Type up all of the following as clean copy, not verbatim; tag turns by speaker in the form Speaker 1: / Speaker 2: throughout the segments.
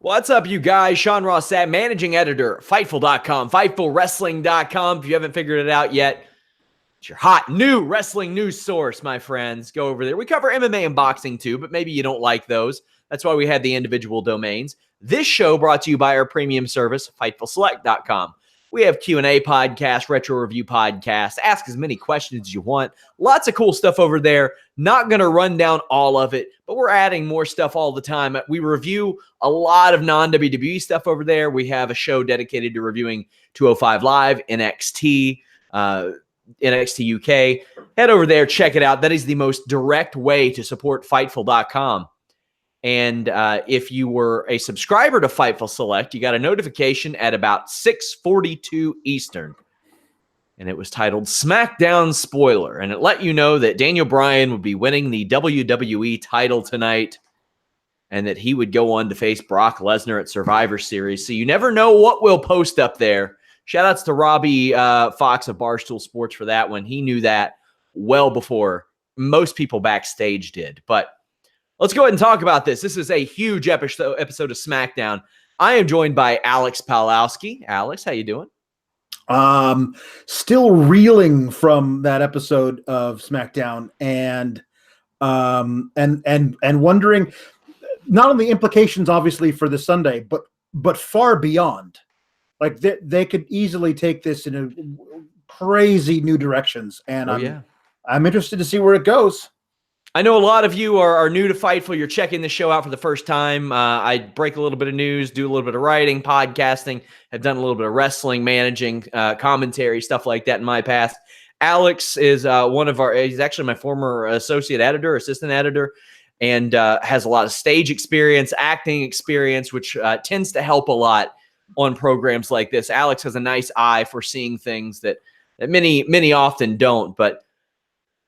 Speaker 1: What's up, you guys? Sean Ross Sapp, managing editor, Fightful.com, FightfulWrestling.com. If you haven't figured it out yet, it's your hot new wrestling news source, my friends. Go over there. We cover MMA and boxing too, but maybe you don't like those. That's why we had the individual domains. This show brought to you by our premium service, FightfulSelect.com. We have Q&A podcasts, retro review podcasts. Ask as many questions as you want. Lots of cool stuff over there. Not going to run down all of it, but we're adding more stuff all the time. We review a lot of non-WWE stuff over there. We have a show dedicated to reviewing 205 Live, NXT, NXT UK. Head over there, check it out. That is the most direct way to support Fightful.com. And if you were a subscriber to Fightful Select, you got a notification at about 6:42 Eastern. And it was titled Smackdown Spoiler. And it let you know that Daniel Bryan would be winning the WWE title tonight and that he would go on to face Brock Lesnar at Survivor Series. So you never know what we'll post up there. Shout-outs to Robbie Fox of Barstool Sports for that one. He knew that well before most people backstage did. But let's go ahead and talk about this. This is a huge episode of SmackDown. I am joined by Alex Pawlowski. Alex, how you doing?
Speaker 2: Still reeling from that episode of SmackDown and wondering not only implications obviously for the Sunday, but far beyond. Like they could easily take this in a crazy new directions, and I'm interested to see where it goes.
Speaker 1: I know a lot of you are new to Fightful. You're checking the show out for the first time. I break a little bit of news, do a little bit of writing, podcasting, have done a little bit of wrestling, managing, commentary, stuff like that in my past. Alex is he's actually my former associate editor, assistant editor, and has a lot of stage experience, acting experience, which tends to help a lot on programs like this. Alex has a nice eye for seeing things that many often don't, but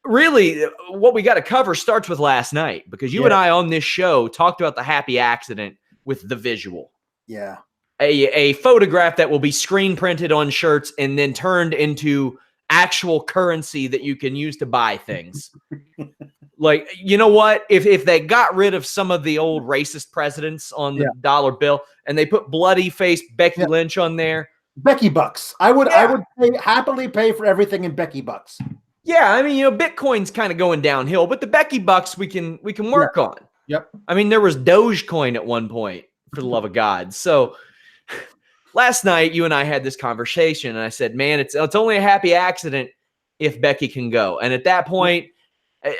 Speaker 1: really, what we got to cover starts with last night, because you and I on this show talked about the happy accident with the visual.
Speaker 2: Yeah.
Speaker 1: A photograph that will be screen printed on shirts and then turned into actual currency that you can use to buy things. Like, you know what? If they got rid of some of the old racist presidents on the dollar bill and they put bloody faced Becky Lynch on there.
Speaker 2: Becky bucks. I would happily pay for everything in Becky bucks.
Speaker 1: Yeah, I mean, Bitcoin's kind of going downhill, but the Becky bucks we can work on.
Speaker 2: Yep.
Speaker 1: I mean, there was Dogecoin at one point, for the love of God. So last night, you and I had this conversation, and I said, man, it's only a happy accident if Becky can go. And at that point,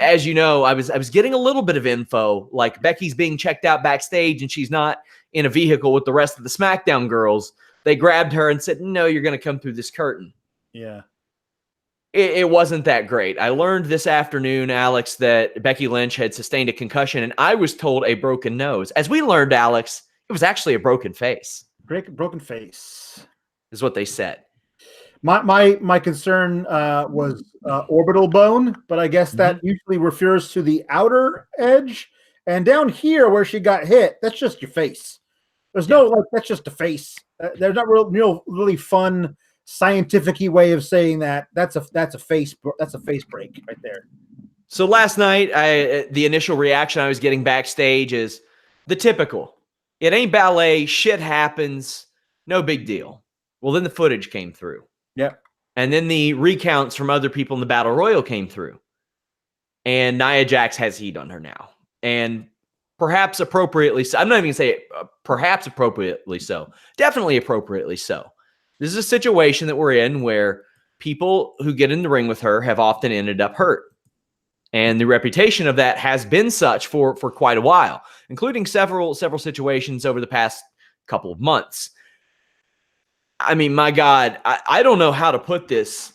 Speaker 1: as you know, I was getting a little bit of info, like Becky's being checked out backstage, and she's not in a vehicle with the rest of the SmackDown girls. They grabbed her and said, no, you're going to come through this curtain.
Speaker 2: Yeah.
Speaker 1: It wasn't that great. I learned this afternoon, Alex, that Becky Lynch had sustained a concussion, and I was told a broken nose. As we learned, Alex, it was actually a broken face.
Speaker 2: Broken face
Speaker 1: is what they said.
Speaker 2: My concern was orbital bone, but I guess that usually refers to the outer edge. And down here where she got hit, that's just your face. There's no that's just a face. There's not really fun scientific-y way of saying that. That's a face break right there.
Speaker 1: So last night, the initial reaction I was getting backstage is the typical. It ain't ballet. Shit happens. No big deal. Well, then the footage came through.
Speaker 2: Yep.
Speaker 1: And then the recounts from other people in the Battle Royal came through. And Nia Jax has heat on her now. And perhaps appropriately so. I'm not even going to say perhaps appropriately so. Definitely appropriately so. This is a situation that we're in where people who get in the ring with her have often ended up hurt. And the reputation of that has been such for quite a while, including several situations over the past couple of months. I mean, my God, I don't know how to put this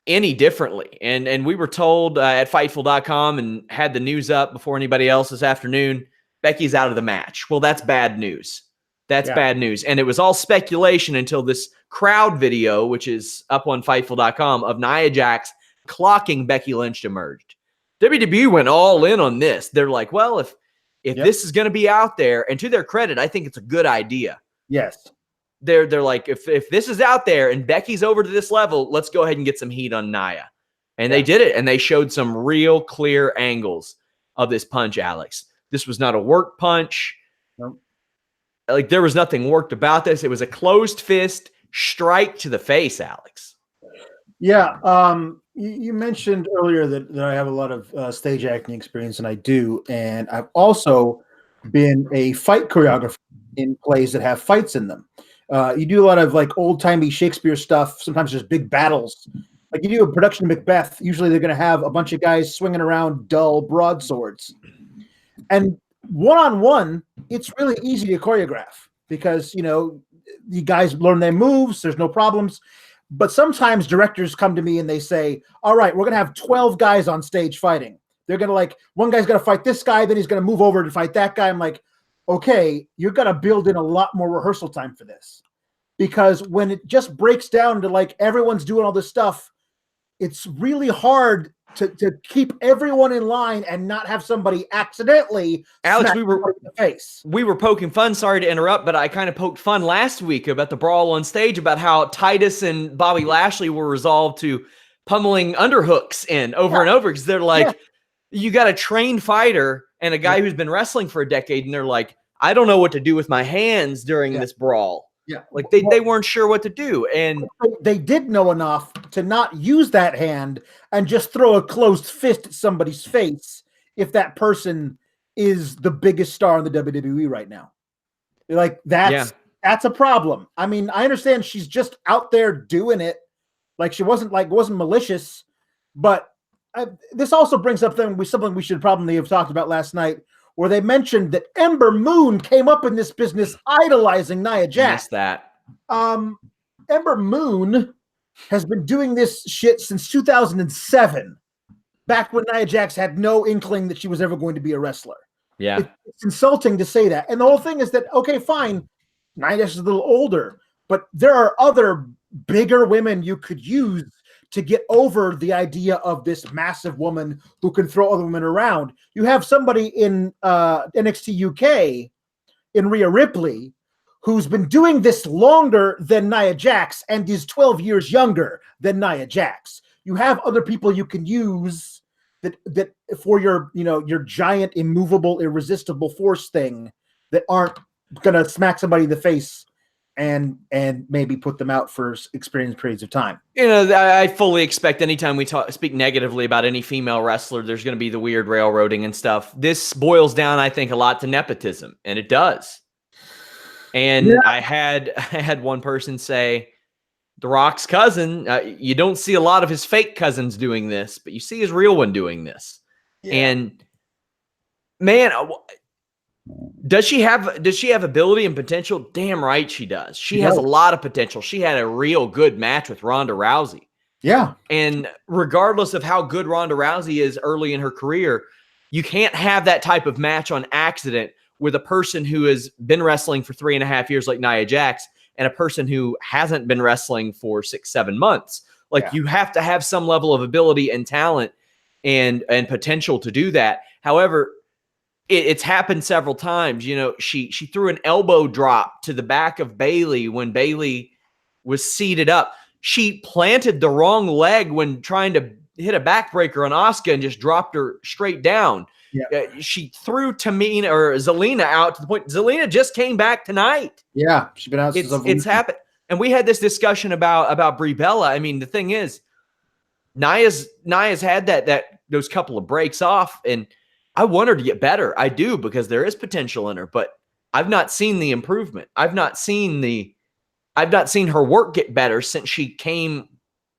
Speaker 1: any differently. And we were told at Fightful.com and had the news up before anybody else this afternoon, Becky's out of the match. Well, that's bad news. That's bad news. And it was all speculation until this crowd video, which is up on Fightful.com, of Nia Jax clocking Becky Lynch emerged. WWE went all in on this. They're like, well, if this is going to be out there, and to their credit, I think it's a good idea.
Speaker 2: Yes.
Speaker 1: They're like, if this is out there and Becky's over to this level, let's go ahead and get some heat on Nia. And they did it, and they showed some real clear angles of this punch, Alex. This was not a work punch.
Speaker 2: Nope.
Speaker 1: like there was nothing worked about this. It was a closed fist strike to the face, Alex.
Speaker 2: Yeah. You mentioned earlier that I have a lot of stage acting experience, and I do. And I've also been a fight choreographer in plays that have fights in them. You do a lot of like old timey Shakespeare stuff. Sometimes there's big battles. Like you do a production of Macbeth. Usually they're going to have a bunch of guys swinging around dull broadswords. And one-on-one, it's really easy to choreograph because, you know, the guys learn their moves. There's no problems. But sometimes directors come to me and they say, all right, we're going to have 12 guys on stage fighting. They're going to like, one guy's going to fight this guy, then he's going to move over to fight that guy. I'm like, okay, you're going to build in a lot more rehearsal time for this. Because when it just breaks down to like everyone's doing all this stuff, it's really hard to keep everyone in line and not have somebody accidentally
Speaker 1: Alex,
Speaker 2: smack
Speaker 1: we were
Speaker 2: in the face.
Speaker 1: We were poking fun. Sorry to interrupt, but I kind of poked fun last week about the brawl on stage, about how Titus and Bobby Lashley were resolved to pummeling underhooks in over and over because they're like, you got a trained fighter and a guy who's been wrestling for a decade, and they're like, I don't know what to do with my hands during this brawl.
Speaker 2: Yeah,
Speaker 1: like they weren't sure what to do, and
Speaker 2: they did know enough to not use that hand and just throw a closed fist at somebody's face if that person is the biggest star in the WWE right now. Like that's a problem. I mean, I understand she's just out there doing it, like she wasn't malicious, but this also brings up something we should probably have talked about last night, where they mentioned that Ember Moon came up in this business idolizing Nia Jax.
Speaker 1: Missed that.
Speaker 2: Ember Moon has been doing this shit since 2007, back when Nia Jax had no inkling that she was ever going to be a wrestler.
Speaker 1: Yeah.
Speaker 2: It's insulting to say that. And the whole thing is that, okay, fine, Nia Jax is a little older, but there are other bigger women you could use to get over the idea of this massive woman who can throw other women around. You have somebody in NXT UK, in Rhea Ripley, who's been doing this longer than Nia Jax and is 12 years younger than Nia Jax. You have other people you can use that for your, you know, your giant, immovable, irresistible force thing that aren't going to smack somebody in the face and maybe put them out for experienced periods of time.
Speaker 1: You know, I fully expect anytime we speak negatively about any female wrestler, there's going to be the weird railroading and stuff. This boils down, I think, a lot to nepotism, and it does. And I had one person say, The Rock's cousin, you don't see a lot of his fake cousins doing this, but you see his real one doing this. Yeah. And man, does she have ability and potential? Damn right she does. She has a lot of potential. She had a real good match with Ronda Rousey.
Speaker 2: Yeah.
Speaker 1: And regardless of how good Ronda Rousey is early in her career, you can't have that type of match on accident with a person who has been wrestling for 3.5 years like Nia Jax and a person who hasn't been wrestling for 6-7 months. Like you have to have some level of ability and talent and potential to do that. However, it's happened several times. You know, she threw an elbow drop to the back of Bayley when Bayley was seated up. She planted the wrong leg when trying to hit a backbreaker on Asuka and just dropped her straight down. Yeah. She threw Tamina or Zelina out to the point. Zelina just came back tonight.
Speaker 2: Yeah, she's been out.
Speaker 1: It's happened. And we had this discussion about Brie Bella. I mean, the thing is, Nia's had those couple of breaks off, and I want her to get better. I do, because there is potential in her, but I've not seen the improvement. I've not seen her work get better since she came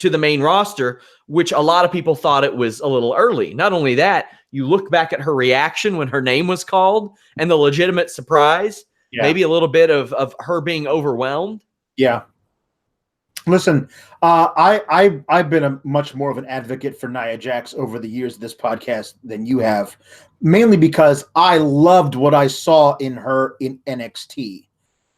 Speaker 1: to the main roster, which a lot of people thought it was a little early. Not only that, you look back at her reaction when her name was called and the legitimate surprise, maybe a little bit of her being overwhelmed.
Speaker 2: Yeah. Listen, I've been a much more of an advocate for Nia Jax over the years of this podcast than you have, mainly because I loved what I saw in her in NXT.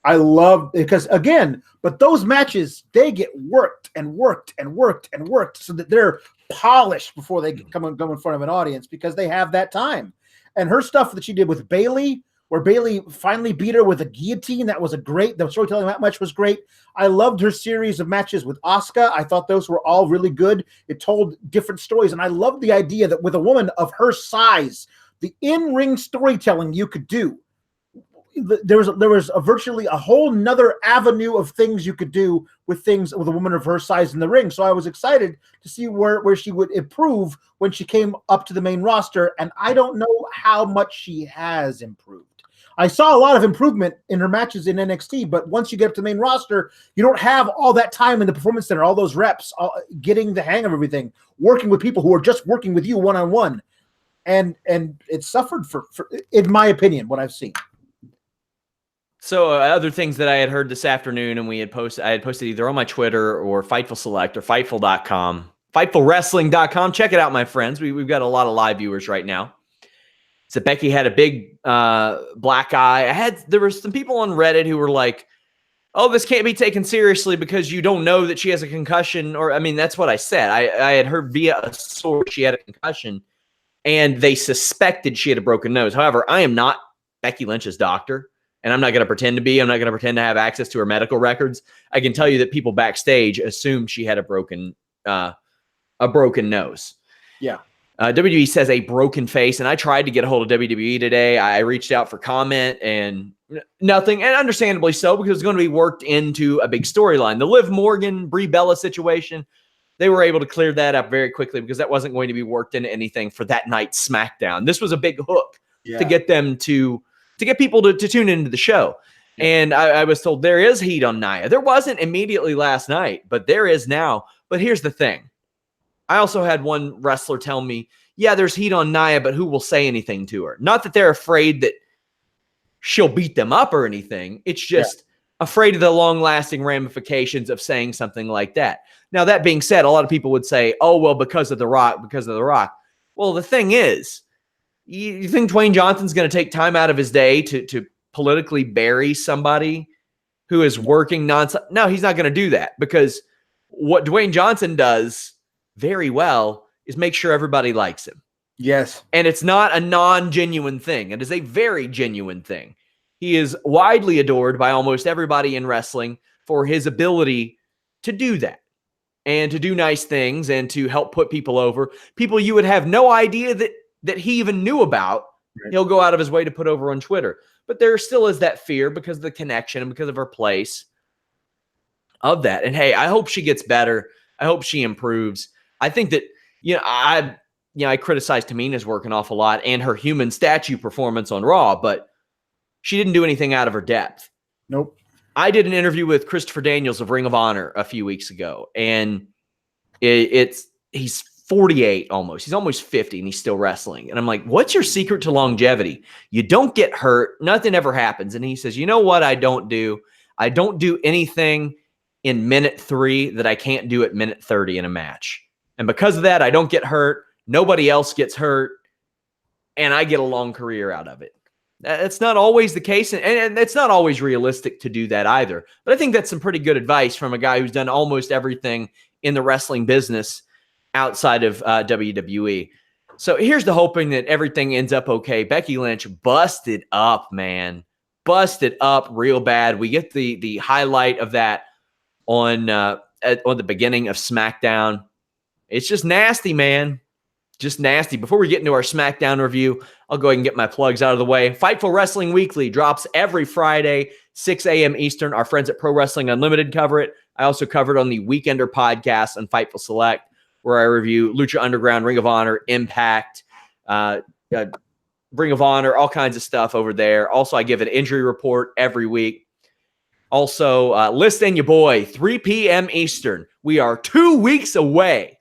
Speaker 2: I love, because again, but those matches, they get worked and worked and worked and worked so that they're polished before they come in front of an audience, because they have that time. And her stuff that she did with Bayley, where Bayley finally beat her with a guillotine, that was the storytelling that match was great. I loved her series of matches with Asuka. I thought those were all really good. It told different stories. And I loved the idea that with a woman of her size, the in-ring storytelling you could do. there was virtually a whole nother avenue of things you could do with a woman of her size in the ring. So I was excited to see where she would improve when she came up to the main roster. And I don't know how much she has improved. I saw a lot of improvement in her matches in NXT, but once you get up to the main roster, you don't have all that time in the Performance Center, all those reps, getting the hang of everything, working with people who are just working with you one-on-one. And it suffered for, in my opinion, what I've seen.
Speaker 1: So other things that I had heard this afternoon, and I had posted either on my Twitter or Fightful Select or Fightful.com, FightfulWrestling.com. Check it out, my friends. We've got a lot of live viewers right now. So Becky had a big black eye. There were some people on Reddit who were like, oh, this can't be taken seriously because you don't know that she has a concussion. Or, I mean, that's what I said. I had heard via a source she had a concussion, and they suspected she had a broken nose. However, I am not Becky Lynch's doctor, and I'm not going to pretend to be. I'm not going to pretend to have access to her medical records. I can tell you that people backstage assumed she had a broken nose.
Speaker 2: Yeah.
Speaker 1: WWE says a broken face, and I tried to get a hold of WWE today. I reached out for comment and nothing, and understandably so, because it's going to be worked into a big storyline. The Liv Morgan, Brie Bella situation, they were able to clear that up very quickly because that wasn't going to be worked into anything for that night's SmackDown. This was a big hook to get them to get people to tune into the show. Yeah. And I was told there is heat on Nia. There wasn't immediately last night, but there is now. But here's the thing. I also had one wrestler tell me, yeah, there's heat on Nia, but who will say anything to her? Not that they're afraid that she'll beat them up or anything. It's just afraid of the long-lasting ramifications of saying something like that. Now, that being said, a lot of people would say, oh, well, because of The Rock. Well, the thing is, you think Dwayne Johnson's going to take time out of his day to politically bury somebody who is working nonstop? No, he's not going to do that, because what Dwayne Johnson does very well is make sure everybody likes him.
Speaker 2: Yes.
Speaker 1: And it's not a non-genuine thing. It is a very genuine thing. He is widely adored by almost everybody in wrestling for his ability to do that and to do nice things and to help put people over. People you would have no idea that he even knew about, he'll go out of his way to put over on Twitter. But there still is that fear because of the connection and because of her place of that. And hey, I hope she gets better. I hope she improves. I think that, I criticized Tamina's work an awful lot and her human statue performance on Raw, but she didn't do anything out of her depth.
Speaker 2: Nope.
Speaker 1: I did an interview with Christopher Daniels of Ring of Honor a few weeks ago, and he's 48 almost. He's almost 50, and he's still wrestling. And I'm like, what's your secret to longevity? You don't get hurt. Nothing ever happens. And he says, you know what I don't do? I don't do anything in minute 3 that I can't do at minute 30 in a match. And because of that, I don't get hurt. Nobody else gets hurt. And I get a long career out of it. That's not always the case. And it's not always realistic to do that either. But I think that's some pretty good advice from a guy who's done almost everything in the wrestling business outside of WWE. So here's the hoping that everything ends up okay. Becky Lynch busted up, man. Busted up real bad. We get the highlight of that on the beginning of SmackDown. It's just nasty, man. Just nasty. Before we get into our SmackDown review, I'll go ahead and get my plugs out of the way. Fightful Wrestling Weekly drops every Friday, 6 a.m. Eastern. Our friends at Pro Wrestling Unlimited cover it. I also cover it on the Weekender podcast on Fightful Select, where I review Lucha Underground, Ring of Honor, Impact, Ring of Honor, all kinds of stuff over there. Also, I give an injury report every week. Also, listen, your boy, 3 p.m. Eastern. We are 2 weeks away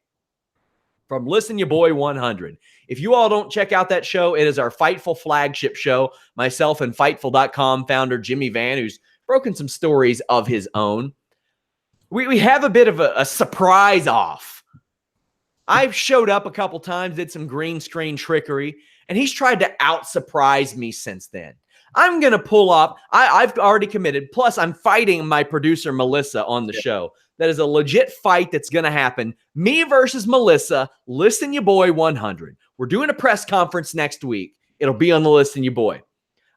Speaker 1: from Listen Your Boy 100. If you all don't check out that show, it is our Fightful flagship show. Myself and Fightful.com founder Jimmy Van, who's broken some stories of his own. We have a bit of a surprise off. I've showed up a couple times, did some green screen trickery, and he's tried to out-surprise me since then. I'm going to pull up. I've already committed. Plus, I'm fighting my producer, Melissa, on the show. That is a legit fight that's going to happen. Me versus Melissa. Listen Your Boy 100. We're doing a press conference next week. It'll be on the Listen Your Boy.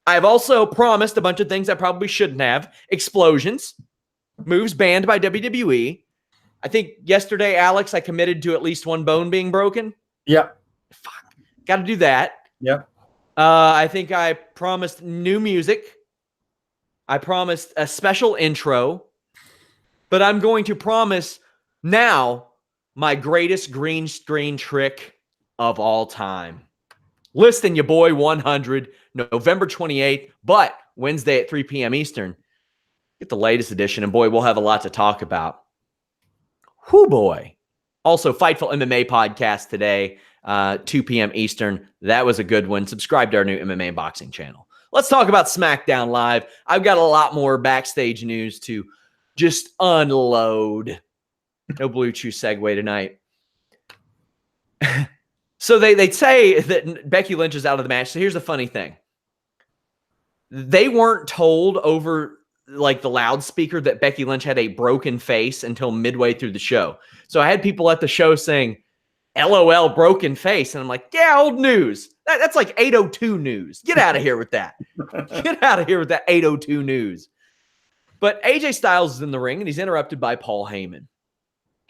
Speaker 1: I've also promised a bunch of things I probably shouldn't have. Explosions. Moves banned by WWE. I think yesterday, Alex, I committed to at least one bone being broken.
Speaker 2: Yep.
Speaker 1: Fuck. Got to do that.
Speaker 2: Yep.
Speaker 1: I think I promised new music. I promised a special intro, but I'm going to promise now my greatest green screen trick of all time. Listing your boy 100, November 28th, but Wednesday at 3 p.m. Eastern. Get the latest edition, and boy, we'll have a lot to talk about. Whoo boy. Also, Fightful MMA podcast today, 2 p.m. Eastern. That was a good one. Subscribe to our new MMA and boxing channel. Let's talk about Smackdown Live. I've got a lot more backstage news to just unload. No Blue Chew segue tonight. So they say that Becky Lynch is out of the match. So here's the funny thing. They weren't told over like the loudspeaker that Becky Lynch had a broken face until midway through the show. So I had people at the show saying, LOL, broken face. And I'm like, yeah, old news. That's like 802 news. Get out of here with that. Get out of here with that 802 news. But AJ Styles is in the ring, and he's interrupted by Paul Heyman.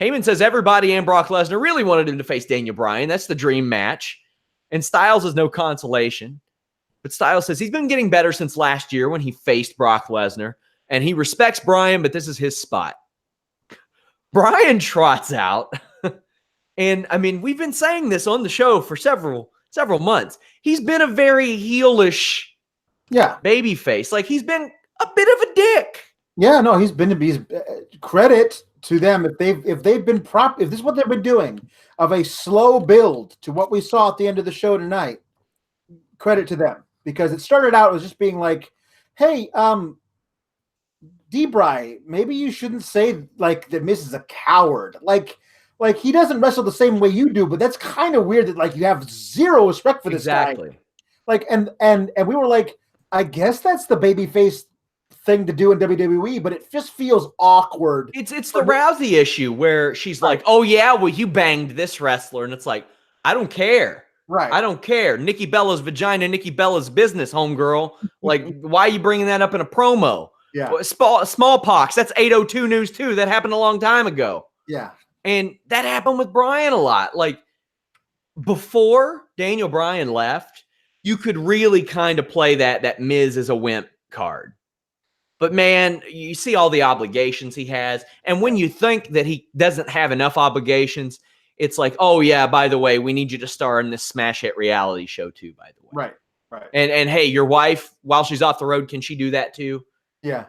Speaker 1: Heyman says everybody and Brock Lesnar really wanted him to face Daniel Bryan. That's the dream match. And Styles is no consolation. But Styles says he's been getting better since last year when he faced Brock Lesnar. And he respects Bryan, but this is his spot. Bryan trots out. And, I mean, we've been saying this on the show for several months. He's been a very heelish baby face. Like, he's been a bit of a dick.
Speaker 2: Yeah, no, he's credit to them if they've been if this is what they've been doing, of a slow build to what we saw at the end of the show tonight. Credit to them, because it started out as just being like, hey, D-Bry, maybe you shouldn't say like that Miz is a coward. Like he doesn't wrestle the same way you do, but that's kind of weird that like you have zero respect for this guy. Like and we were like, I guess that's the babyface thing to do in WWE, but it just feels awkward.
Speaker 1: It's the Rousey issue where she's like, oh yeah, well you banged this wrestler, and it's like, I don't care.
Speaker 2: Right.
Speaker 1: I don't care. Nikki Bella's vagina, Nikki Bella's business, homegirl. Like, why are you bringing that up in a promo?
Speaker 2: Yeah.
Speaker 1: Smallpox, that's 802 news too. That happened a long time ago.
Speaker 2: Yeah.
Speaker 1: And that happened with Bryan a lot. Like, before Daniel Bryan left, you could really kind of play that Miz is a wimp card. But, man, you see all the obligations he has. And when you think that he doesn't have enough obligations, it's like, oh, yeah, by the way, we need you to star in this smash hit reality show too, by the way.
Speaker 2: Right.
Speaker 1: And hey, your wife, while she's off the road, can she do that too?
Speaker 2: Yeah.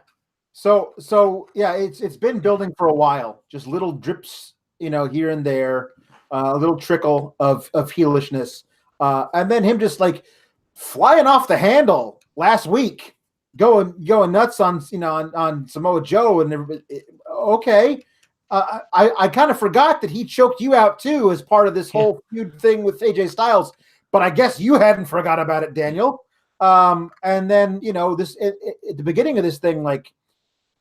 Speaker 2: So yeah, it's been building for a while. Just little drips, here and there, a little trickle of heelishness. And then him just like flying off the handle last week. Going nuts on on Samoa Joe and everybody. Okay, I kind of forgot that he choked you out too as part of this whole feud thing with AJ Styles, but I guess you hadn't forgot about it, Daniel. And then this at the beginning of this thing, like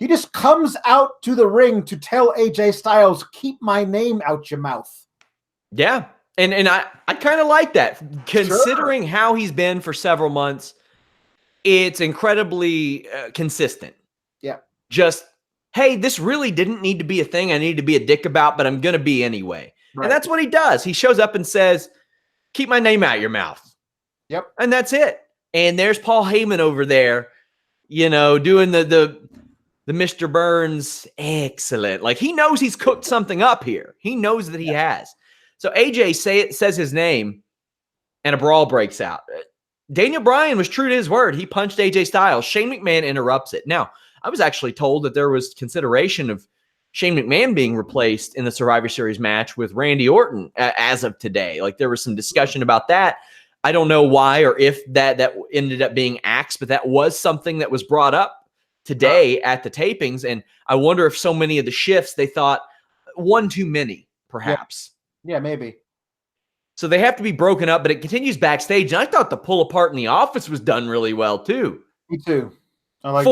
Speaker 2: he just comes out to the ring to tell AJ Styles, "Keep my name out your mouth."
Speaker 1: Yeah, and I kind of like that, considering how he's been for several months. It's incredibly consistent.
Speaker 2: Yeah.
Speaker 1: Just, hey, this really didn't need to be a thing I need to be a dick about, but I'm going to be anyway. Right. And that's what he does. He shows up and says, keep my name out your mouth.
Speaker 2: Yep.
Speaker 1: And that's it. And there's Paul Heyman over there, doing the Mr. Burns excellent. Like, he knows he's cooked something up here. He knows that he has. So AJ says his name, and a brawl breaks out. Daniel Bryan was true to his word. He punched AJ Styles. Shane McMahon interrupts it. Now, I was actually told that there was consideration of Shane McMahon being replaced in the Survivor Series match with Randy Orton as of today. Like, there was some discussion about that. I don't know why or if that ended up being axed, but that was something that was brought up today at the tapings. And I wonder if so many of the shifts, they thought one too many, perhaps.
Speaker 2: Yeah, maybe.
Speaker 1: So they have to be broken up, but it continues backstage. And I thought the pull apart in the office was done really well too.
Speaker 2: Me too. I like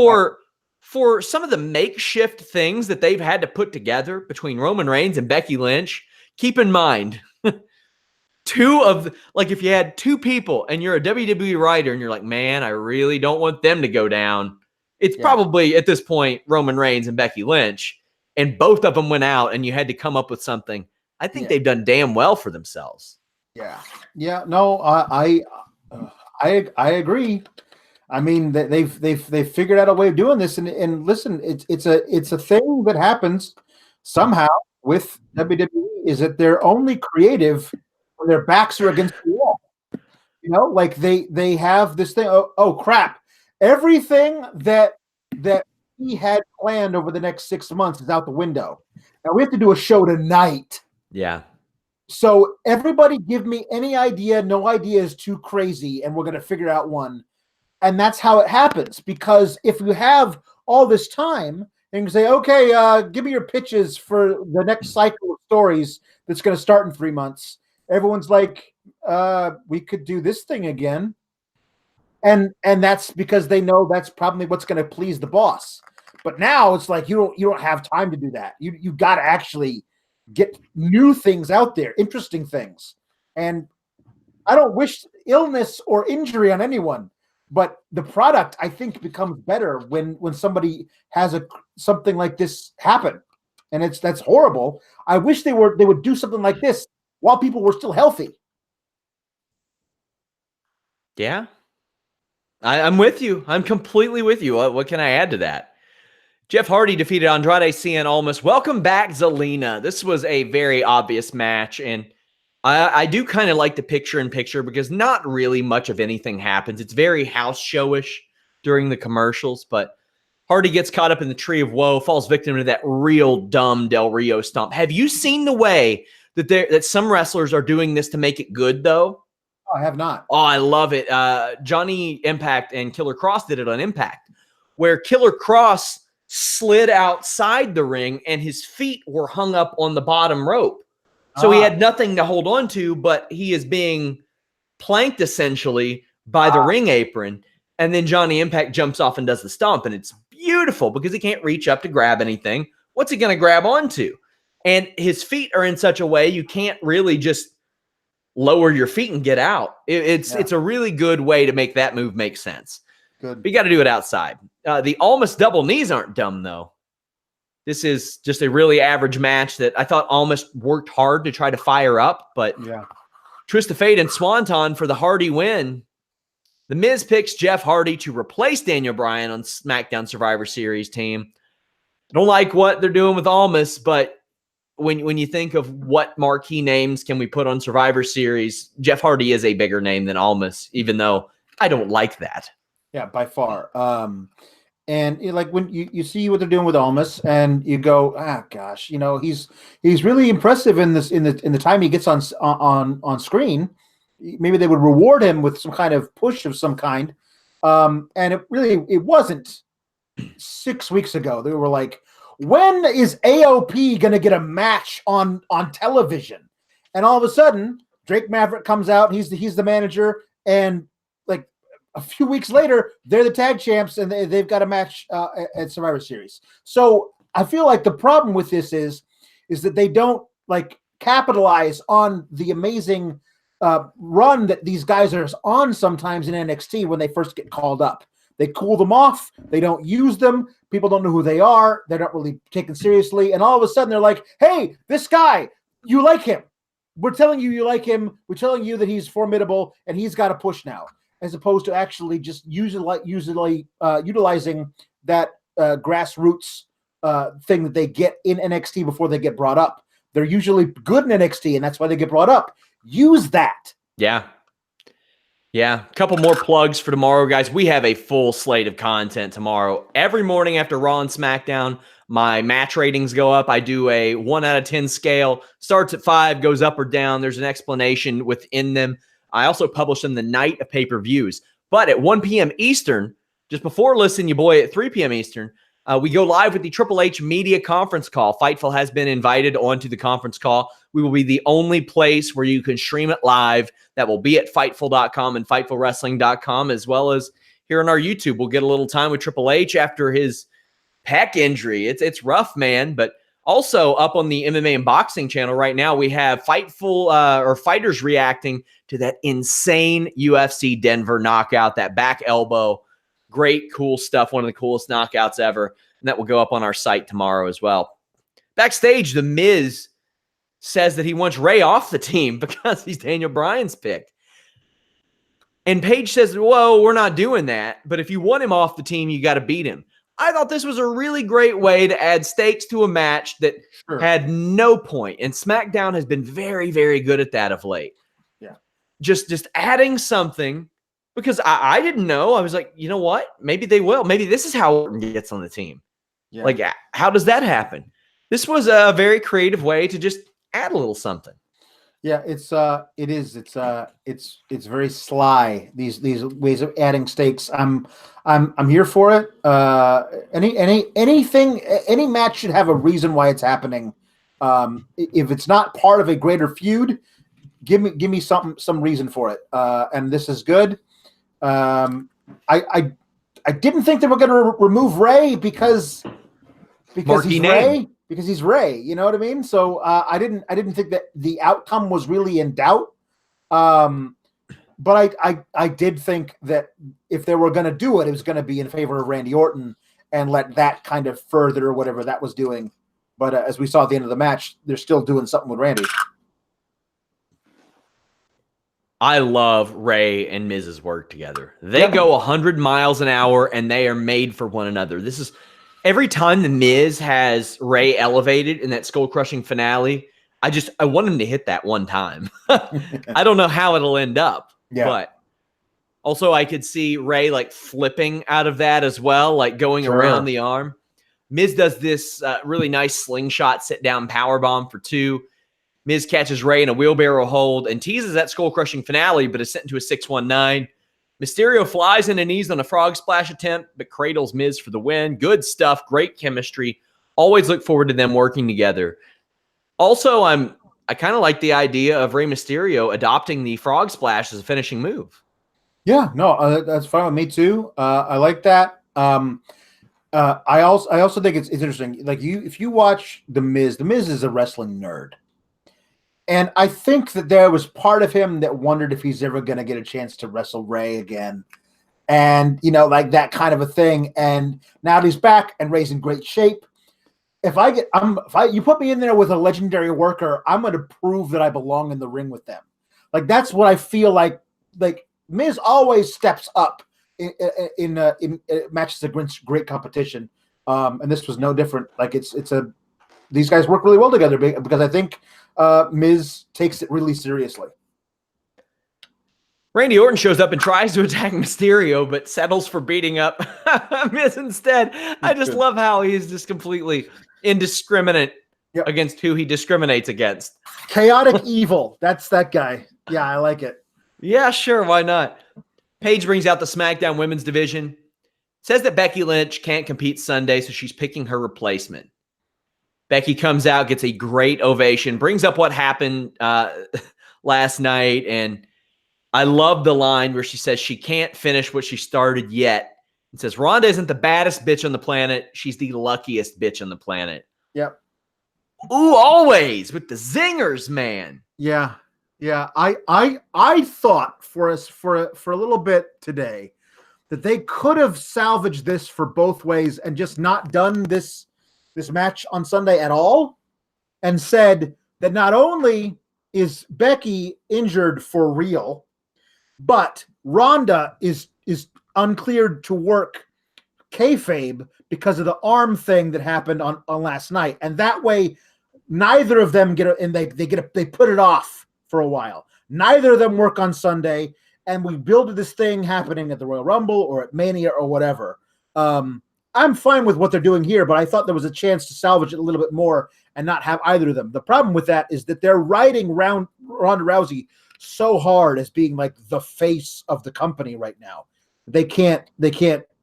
Speaker 1: for some of the makeshift things that they've had to put together between Roman Reigns and Becky Lynch. Keep in mind, if you had two people and you're a WWE writer and you're like, man, I really don't want them to go down. It's probably at this point Roman Reigns and Becky Lynch, and both of them went out, and you had to come up with something. I think they've done damn well for themselves.
Speaker 2: Yeah. No, I agree. I mean, they've figured out a way of doing this, and listen, it's a thing that happens somehow with WWE is that they're only creative when their backs are against the wall. You know, like they have this thing. Oh crap! Everything that he had planned over the next 6 months is out the window. Now we have to do a show tonight.
Speaker 1: Yeah.
Speaker 2: So everybody give me any idea. No idea is too crazy, and we're going to figure out one. And that's how it happens. Because if you have all this time and you say, okay, give me your pitches for the next cycle of stories that's going to start in 3 months. Everyone's like, we could do this thing again. And that's because they know that's probably what's going to please the boss. But now it's like you don't have time to do that. You got to actually get new things out there, interesting things. And I don't wish illness or injury on anyone, but the product I think becomes better when somebody has something like this happen, and that's horrible. I wish they would do something like this while people were still healthy.
Speaker 1: Yeah, I'm with you. I'm completely with you. What can I add to that? Jeff Hardy defeated Andrade Cien Almas. Welcome back, Zelina. This was a very obvious match, and I do kind of like the picture-in-picture because not really much of anything happens. It's very house showish during the commercials, but Hardy gets caught up in the tree of woe, falls victim to that real dumb Del Rio stomp. Have you seen the way that some wrestlers are doing this to make it good, though?
Speaker 2: I have not.
Speaker 1: Oh, I love it. Johnny Impact and Killer Cross did it on Impact, where Killer Cross slid outside the ring and his feet were hung up on the bottom rope. So he had nothing to hold on to, but he is being planked essentially by the ring apron. And then Johnny Impact jumps off and does the stomp. And it's beautiful because he can't reach up to grab anything. What's he going to grab onto? And his feet are in such a way you can't really just lower your feet and get out. It's a really good way to make that move make sense.
Speaker 2: Good.
Speaker 1: But you got to do it outside. The Almas double knees aren't dumb, though. This is just a really average match that I thought Almas worked hard to try to fire up, but Twist of Fate and Swanton for the Hardy win. The Miz picks Jeff Hardy to replace Daniel Bryan on SmackDown Survivor Series team. I don't like what they're doing with Almas, but when you think of what marquee names can we put on Survivor Series, Jeff Hardy is a bigger name than Almas, even though I don't like that. Yeah,
Speaker 2: by far. And like when you see what they're doing with Almas, and you go, gosh, he's really impressive in the time he gets on screen. Maybe they would reward him with some kind of push of some kind. And it wasn't 6 weeks ago. They were like, when is AOP going to get a match on television? And all of a sudden, Drake Maverick comes out. He's the manager, and like a few weeks later, they're the tag champs, and they've got a match at Survivor Series. So I feel like the problem with this is that they don't like capitalize on the amazing run that these guys are on sometimes in NXT when they first get called up. They cool them off. They don't use them. People don't know who they are. They're not really taken seriously. And all of a sudden, they're like, hey, this guy, you like him. We're telling you like him. We're telling you that he's formidable, and he's got to push now, as opposed to actually just utilizing that grassroots thing that they get in NXT before they get brought up. They're usually good in NXT, and that's why they get brought up. Use that.
Speaker 1: Yeah. A couple more plugs for tomorrow, guys. We have a full slate of content tomorrow. Every morning after Raw and SmackDown, my match ratings go up. I do a 1 out of 10 scale. Starts at 5, goes up or down. There's an explanation within them. I also publish them the night of pay-per-views. But at 1 p.m. Eastern, just before Listen You Boy at 3 p.m. Eastern, we go live with the Triple H media conference call. Fightful has been invited onto the conference call. We will be the only place where you can stream it live. That will be at Fightful.com and FightfulWrestling.com, as well as here on our YouTube. We'll get a little time with Triple H after his pec injury. It's rough, man. But also up on the MMA and Boxing channel right now, we have Fightful or fighters reacting to that insane UFC Denver knockout, that back elbow. Great, cool stuff. One of the coolest knockouts ever. And that will go up on our site tomorrow as well. Backstage, The Miz says that he wants Rey off the team because he's Daniel Bryan's pick. And Paige says, whoa, we're not doing that. But if you want him off the team, you got to beat him. I thought this was a really great way to add stakes to a match that had no point. And SmackDown has been very, very good at that of late.
Speaker 2: Yeah.
Speaker 1: Just adding something, because I didn't know. I was like, you know what? Maybe they will. Maybe this is how Orton gets on the team. Yeah. Like, how does that happen? This was a very creative way to just add a little something.
Speaker 2: Yeah, it's very sly, these ways of adding stakes. I'm here for it. Any match should have a reason why it's happening. If it's not part of a greater feud, give me some reason for it. And this is good. I didn't think they were going to remove Rey because he's Rey. Because he's Rey, you know what I mean? So I didn't think that the outcome was really in doubt. But I did think that if they were going to do it, it was going to be in favor of Randy Orton and let that kind of further whatever that was doing. But as we saw at the end of the match, they're still doing something with Randy.
Speaker 1: I love Rey and Miz's work together. They go 100 miles an hour, and they are made for one another. This is... Every time the Miz has Rey elevated in that skull-crushing finale, I want him to hit that one time. I don't know how it'll end up, but also I could see Rey like flipping out of that as well, like going around the arm. Miz does this really nice slingshot sit-down powerbomb for 2. Miz catches Rey in a wheelbarrow hold and teases that skull-crushing finale, but is sent into a 619. Mysterio flies into knees on a frog splash attempt, but cradles Miz for the win. Good stuff. Great chemistry. Always look forward to them working together. Also, I kind of like the idea of Rey Mysterio adopting the frog splash as a finishing move.
Speaker 2: Yeah, no, that's fine with me too. I like that. I also think it's interesting. Like if you watch The Miz is a wrestling nerd. And I think that there was part of him that wondered if he's ever going to get a chance to wrestle Rey again. And, like that kind of a thing. And now he's back and Rey's in great shape. If you put me in there with a legendary worker, I'm going to prove that I belong in the ring with them. Like, that's what I feel like. Like, Miz always steps up in matches against great competition. And this was no different. Like, these guys work really well together because I think Miz takes it really seriously.
Speaker 1: Randy Orton shows up and tries to attack Mysterio, but settles for beating up Miz instead. I just love how he's just completely indiscriminate against who he discriminates against.
Speaker 2: Chaotic evil. That's that guy. Yeah, I like it.
Speaker 1: Yeah, sure. Why not? Paige brings out the SmackDown women's division. Says that Becky Lynch can't compete Sunday, so she's picking her replacement. Becky comes out, gets a great ovation, brings up what happened last night. And I love the line where she says she can't finish what she started yet. It says, Ronda isn't the baddest bitch on the planet. She's the luckiest bitch on the planet.
Speaker 2: Yep.
Speaker 1: Ooh, always with the zingers, man.
Speaker 2: Yeah. Yeah. I thought for a little bit today that they could have salvaged this for both ways and just not done this match on Sunday at all, and said that not only is Becky injured for real, but Ronda is uncleared to work kayfabe because of the arm thing that happened on last night, and that way neither of them they put it off for a while. Neither of them work on Sunday, and we build this thing happening at the Royal Rumble or at Mania or whatever. I'm fine with what they're doing here, but I thought there was a chance to salvage it a little bit more and not have either of them. The problem with that is that they're riding Ronda Rousey so hard as being like the face of the company right now. They can't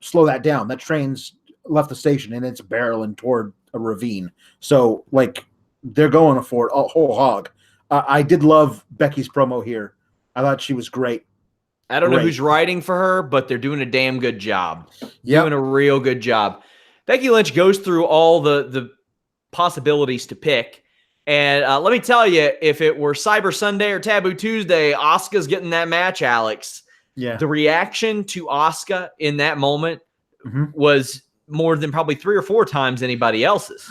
Speaker 2: slow that down. That train's left the station and it's barreling toward a ravine. So like they're going for it whole hog. I did love Becky's promo here. I thought she was great.
Speaker 1: I don't know who's writing for her, but they're doing a damn good job. Doing a real good job. Becky Lynch goes through all the possibilities to pick. And let me tell you, if it were Cyber Sunday or Taboo Tuesday, Asuka's getting that match, Alex. Yeah. The reaction to Asuka in that moment was more than probably 3 or 4 times anybody else's.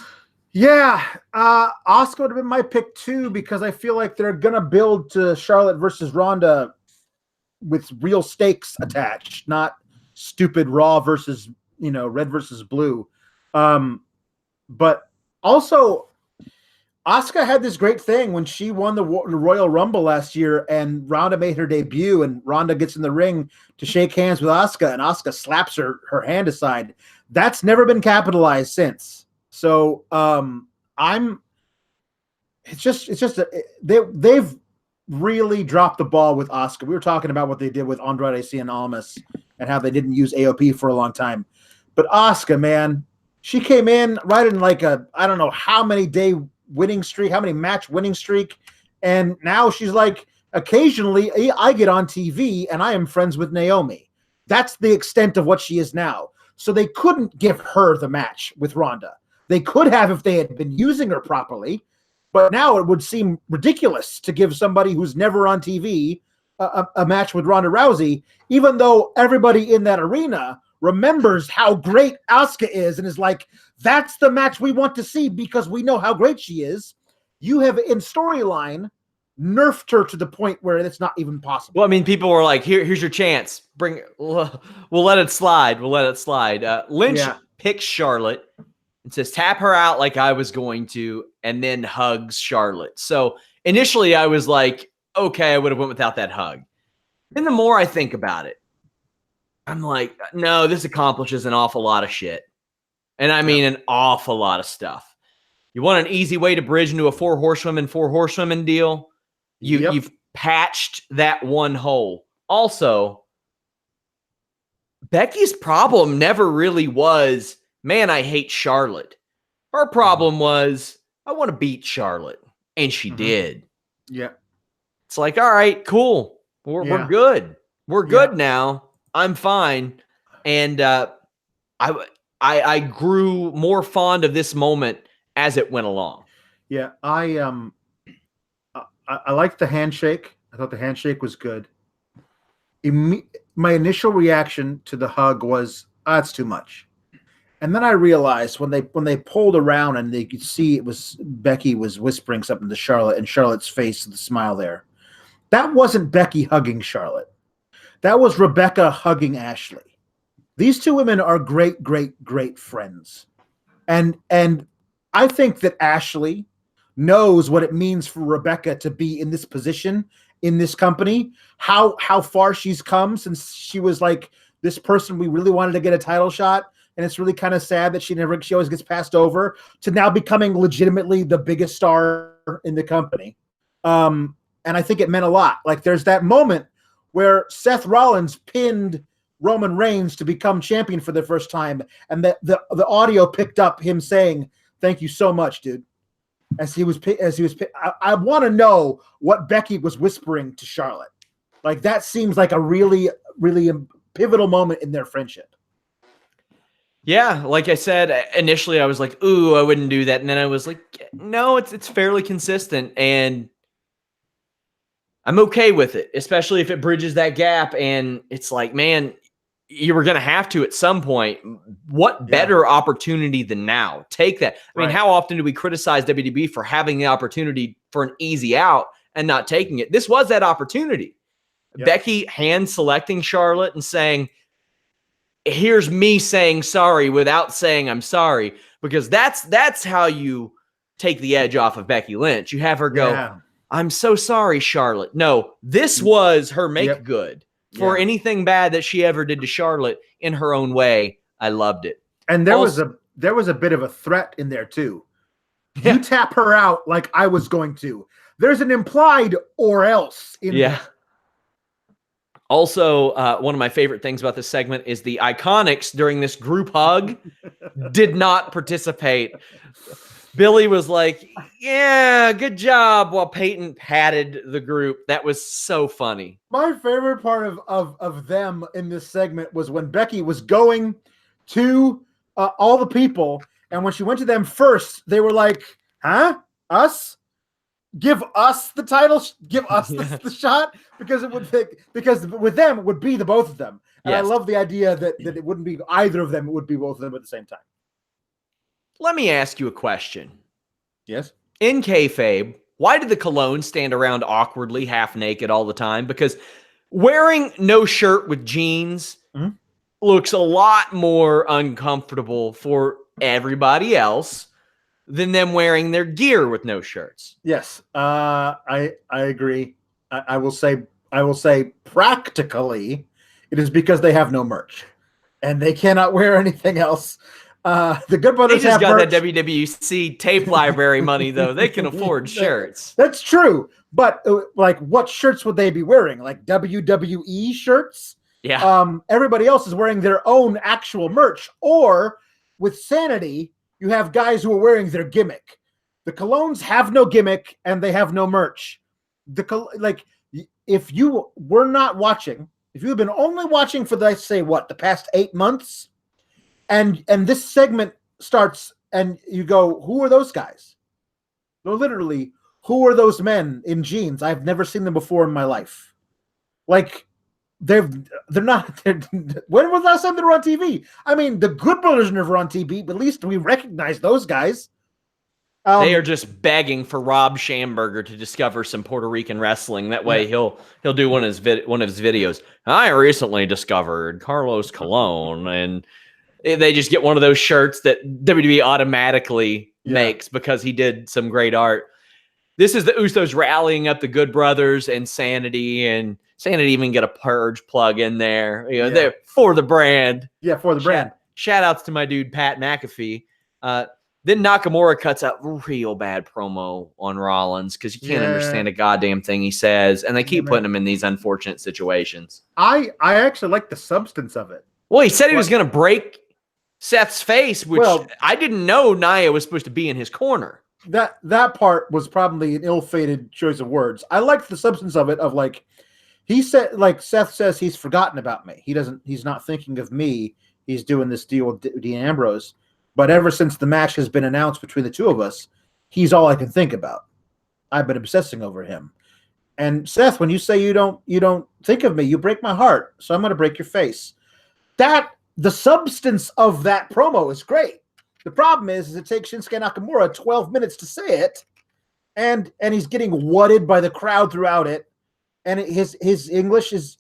Speaker 2: Yeah. Asuka would have been my pick too, because I feel like they're going to build to Charlotte versus Ronda with real stakes attached, not stupid Raw versus red versus blue. But also, Asuka had this great thing when she won the Royal Rumble last year, and Ronda made her debut, and Ronda gets in the ring to shake hands with Asuka, and Asuka slaps her hand aside. That's never been capitalized since. So they've really dropped the ball with Asuka. We were talking about what they did with Andrade Cien Almas and how they didn't use AOP for a long time. But Asuka, man, she came in right in like I don't know how many day winning streak, how many match winning streak. And now she's like, occasionally I get on TV and I am friends with Naomi. That's the extent of what she is now. So they couldn't give her the match with Ronda. They could have if they had been using her properly. But now it would seem ridiculous to give somebody who's never on TV a match with Ronda Rousey, even though everybody in that arena remembers how great Asuka is and is like, that's the match we want to see because we know how great she is. You have, in storyline, nerfed her to the point where it's not even possible.
Speaker 1: Well, I mean, people were like, here's your chance. We'll let it slide. We'll let it slide. Lynch picks Charlotte and says, tap her out like I was going to, and then hugs Charlotte. So initially I was like, okay, I would have went without that hug. Then the more I think about it, I'm like, no, this accomplishes an awful lot of shit. And I mean an awful lot of stuff. You want an easy way to bridge into a four horsewomen deal? You've patched that one hole. Also, Becky's problem never really was, man, I hate Charlotte. Her problem was, I want to beat Charlotte. And she did. Yeah. It's like, all right, cool. We're good. We're good now. I'm fine. And I grew more fond of this moment as it went along.
Speaker 2: Yeah, I liked the handshake. I thought the handshake was good. My initial reaction to the hug was, it's too much. And then I realized when they pulled around and they could see it was Becky was whispering something to Charlotte, and Charlotte's face, the smile there. That wasn't Becky hugging Charlotte. That was Rebecca hugging Ashley. These two women are great, great, great friends. And I think that Ashley knows what it means for Rebecca to be in this position, in this company, how far she's come since she was like this person we really wanted to get a title shot. And it's really kind of sad that she always gets passed over, to now becoming legitimately the biggest star in the company. And I think it meant a lot. Like, there's that moment where Seth Rollins pinned Roman Reigns to become champion for the first time, and the audio picked up him saying, "Thank you so much, dude." I want to know what Becky was whispering to Charlotte. Like, that seems like a really, really pivotal moment in their friendship.
Speaker 1: Yeah, like I said, initially I was like, ooh, I wouldn't do that. And then I was like, no, it's fairly consistent. And I'm okay with it, especially if it bridges that gap. And it's like, man, you were going to have to at some point. What better opportunity than now? Take that. I mean, how often do we criticize WWE for having the opportunity for an easy out and not taking it? This was that opportunity. Yep. Becky hand selecting Charlotte and saying, here's me saying sorry without saying I'm sorry, because that's how you take the edge off of Becky Lynch. You have her go, I'm so sorry, Charlotte. No, this was her make good for anything bad that she ever did to Charlotte in her own way. I loved it.
Speaker 2: And there was a bit of a threat in there too. You tap her out like I was going to. There's an implied or else in there.
Speaker 1: Also, one of my favorite things about this segment is the Iconics during this group hug did not participate. Billy was like, yeah, good job, while Peyton patted the group. That was so funny.
Speaker 2: My favorite part of them in this segment was when Becky was going to all the people, and when she went to them first, they were like, huh? Us? Give us the title, give us the shot, because with them it would be the both of them. And I love the idea that it wouldn't be either of them, it would be both of them at the same time.
Speaker 1: Let me ask you a question.
Speaker 2: Yes.
Speaker 1: In kayfabe, why did the Cologne stand around awkwardly, half naked all the time? Because Wearing no shirt with jeans looks a lot more uncomfortable for everybody else than them wearing their gear with no shirts.
Speaker 2: Yes, I agree. I will say practically, it is because they have no merch, and they cannot wear anything else. The Good Brothers
Speaker 1: They just
Speaker 2: have
Speaker 1: got
Speaker 2: merch.
Speaker 1: that WWC tape library money, though. They can afford shirts.
Speaker 2: That's true, but like, what shirts would they be wearing? Like WWE shirts?
Speaker 1: Yeah.
Speaker 2: Everybody else is wearing their own actual merch, or with Sanity, you have guys who are wearing their gimmick. The Colognes have no gimmick and they have no merch. If you were not watching, if you've been only watching for the past 8 months, and this segment starts and you go, who are those guys? No, literally, who are those men in jeans? I've never seen them before in my life. Like, they're not. When was the last time they were on TV? I mean, the Good Brothers are never on TV, but at least we recognize those guys.
Speaker 1: They are just begging for Rob Schamberger to discover some Puerto Rican wrestling. That way, he'll do one of his videos. I recently discovered Carlos Colon, and they just get one of those shirts that WWE automatically makes because he did some great art. This is the Usos rallying up the Good Brothers and Sanity even get a Purge plug in there. They're for the brand.
Speaker 2: Yeah, for the brand.
Speaker 1: Shout outs to my dude Pat McAfee. Then Nakamura cuts out real bad promo on Rollins because you can't understand a goddamn thing he says, and they keep putting him in these unfortunate situations.
Speaker 2: I actually like the substance of it.
Speaker 1: Well, he said he was going to break Seth's face, which I didn't know Nia was supposed to be in his corner.
Speaker 2: That part was probably an ill-fated choice of words. I liked the substance of it. Of like, he said, like Seth says, he's forgotten about me. He's not thinking of me. He's doing this deal with Dean Ambrose. But ever since the match has been announced between the two of us, he's all I can think about. I've been obsessing over him. And Seth, when you say you don't think of me, you break my heart. So I'm going to break your face. The substance of that promo is great. The problem is it takes Shinsuke Nakamura 12 minutes to say it, and he's getting wutted by the crowd throughout it. And his English is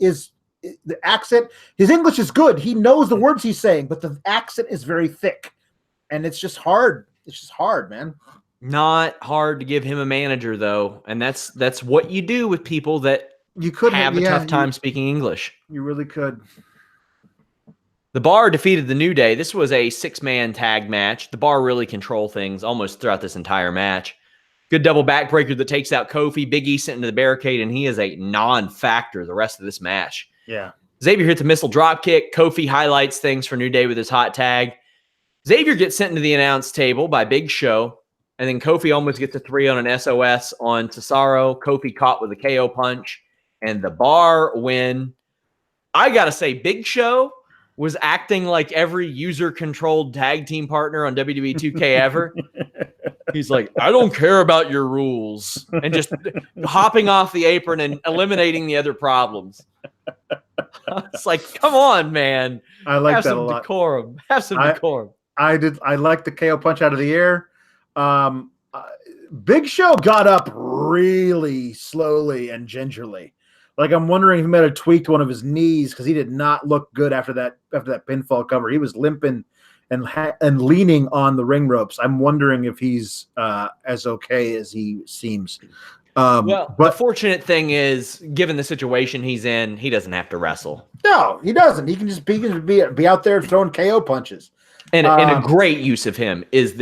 Speaker 2: the accent. His English is good. He knows the words he's saying, but the accent is very thick. And it's just hard. It's just hard, man.
Speaker 1: Not hard to give him a manager, though. And that's what you do with people that
Speaker 2: you could
Speaker 1: have a tough time speaking English.
Speaker 2: You really could.
Speaker 1: The Bar defeated the New Day. This was a 6-man tag match. The Bar really control things almost throughout this entire match. Good double backbreaker that takes out Kofi. Big E sent into the barricade, and he is a non-factor the rest of this match.
Speaker 2: Yeah.
Speaker 1: Xavier hits a missile dropkick. Kofi highlights things for New Day with his hot tag. Xavier gets sent into the announce table by Big Show, and then Kofi almost gets a 3 on an SOS on Cesaro. Kofi caught with a KO punch, and the Bar win. I got to say, Big Show was acting like every user-controlled tag team partner on WWE 2K ever. He's like, I don't care about your rules, and just hopping off the apron and eliminating the other problems. It's like, come on, man.
Speaker 2: I like that a lot.
Speaker 1: Have some decorum.
Speaker 2: I like the KO punch out of the air. Big Show got up really slowly and gingerly. Like, I'm wondering if he might have tweaked one of his knees because he did not look good after that pinfall cover. He was limping and leaning on the ring ropes. I'm wondering if he's as okay as he seems.
Speaker 1: But the fortunate thing is, given the situation he's in, he doesn't have to wrestle.
Speaker 2: No, he doesn't. He can just be out there throwing KO punches.
Speaker 1: And a great use of him is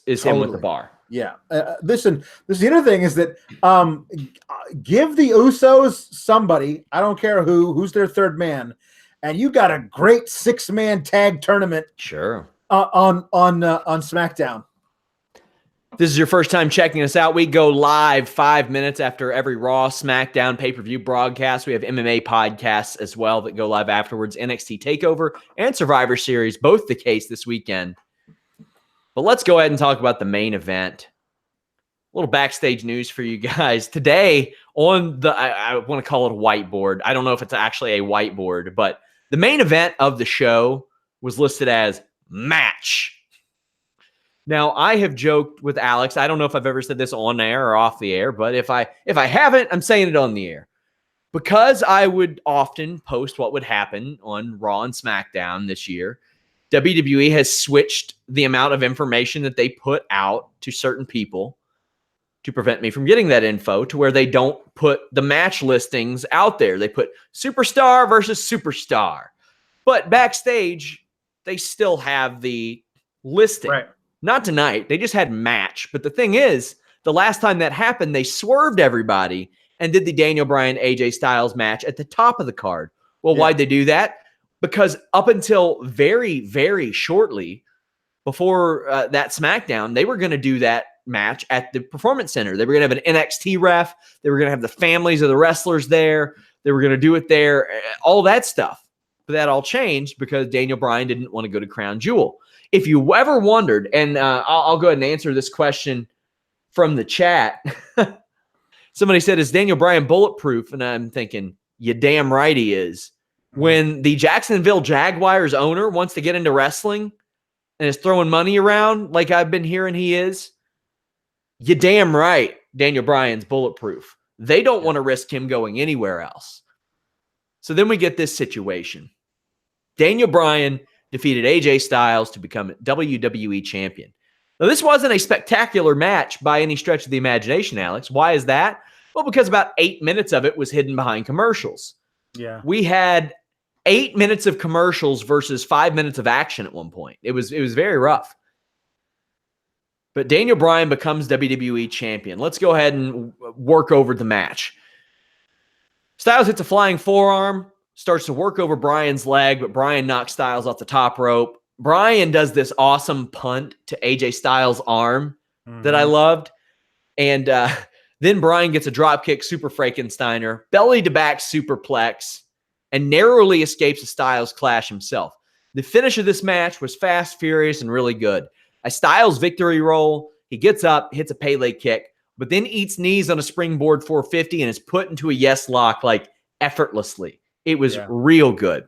Speaker 1: him with the Bar.
Speaker 2: Yeah. Listen, this is the other thing is that give the Usos somebody, I don't care who's their third man, and you got a great 6-man tag tournament.
Speaker 1: Sure.
Speaker 2: On SmackDown.
Speaker 1: This is your first time checking us out. We go live 5 minutes after every Raw, SmackDown, pay-per-view broadcast. We have MMA podcasts as well that go live afterwards. NXT TakeOver and Survivor Series, both the case this weekend. But let's go ahead and talk about the main event. A little backstage news for you guys. Today on I want to call it a whiteboard. I don't know if it's actually a whiteboard, but the main event of the show was listed as match. Now, I have joked with Alex. I don't know if I've ever said this on air or off the air, but if I haven't, I'm saying it on the air. because I would often post what would happen on Raw and SmackDown this year, WWE has switched the amount of information that they put out to certain people to prevent me from getting that info, to where they don't put the match listings out there. They put superstar versus superstar. But backstage, they still have the listing.
Speaker 2: Right.
Speaker 1: Not tonight. They just had match. But the thing is, the last time that happened, they swerved everybody and did the Daniel Bryan AJ Styles match at the top of the card. Well, why'd they do that? Because up until very, very shortly before that SmackDown, they were going to do that match at the Performance Center. They were going to have an NXT ref. They were going to have the families of the wrestlers there. They were going to do it there, all that stuff. But that all changed because Daniel Bryan didn't want to go to Crown Jewel. If you ever wondered, and I'll go ahead and answer this question from the chat. Somebody said, is Daniel Bryan bulletproof? And I'm thinking, you damn right he is. When the Jacksonville Jaguars owner wants to get into wrestling and is throwing money around like I've been hearing he is, you damn right Daniel Bryan's bulletproof. They don't want to risk him going anywhere else. So then we get this situation. Daniel Bryan defeated AJ Styles to become WWE champion. Now, this wasn't a spectacular match by any stretch of the imagination, Alex. Why is that? Well, because about 8 minutes of it was hidden behind commercials.
Speaker 2: Yeah.
Speaker 1: We had 8 minutes of commercials versus 5 minutes of action at one point. It was very rough. But Daniel Bryan becomes WWE champion. Let's go ahead and work over the match. Styles hits a flying forearm, starts to work over Bryan's leg, but Bryan knocks Styles off the top rope. Bryan does this awesome punt to AJ Styles' arm that I loved. And then Bryan gets a dropkick super Frankensteiner, belly to back superplex, and narrowly escapes a Styles clash himself. The finish of this match was fast, furious, and really good. A Styles victory roll. He gets up, hits a Pele kick, but then eats knees on a springboard 450 and is put into a yes lock like effortlessly. It was real good.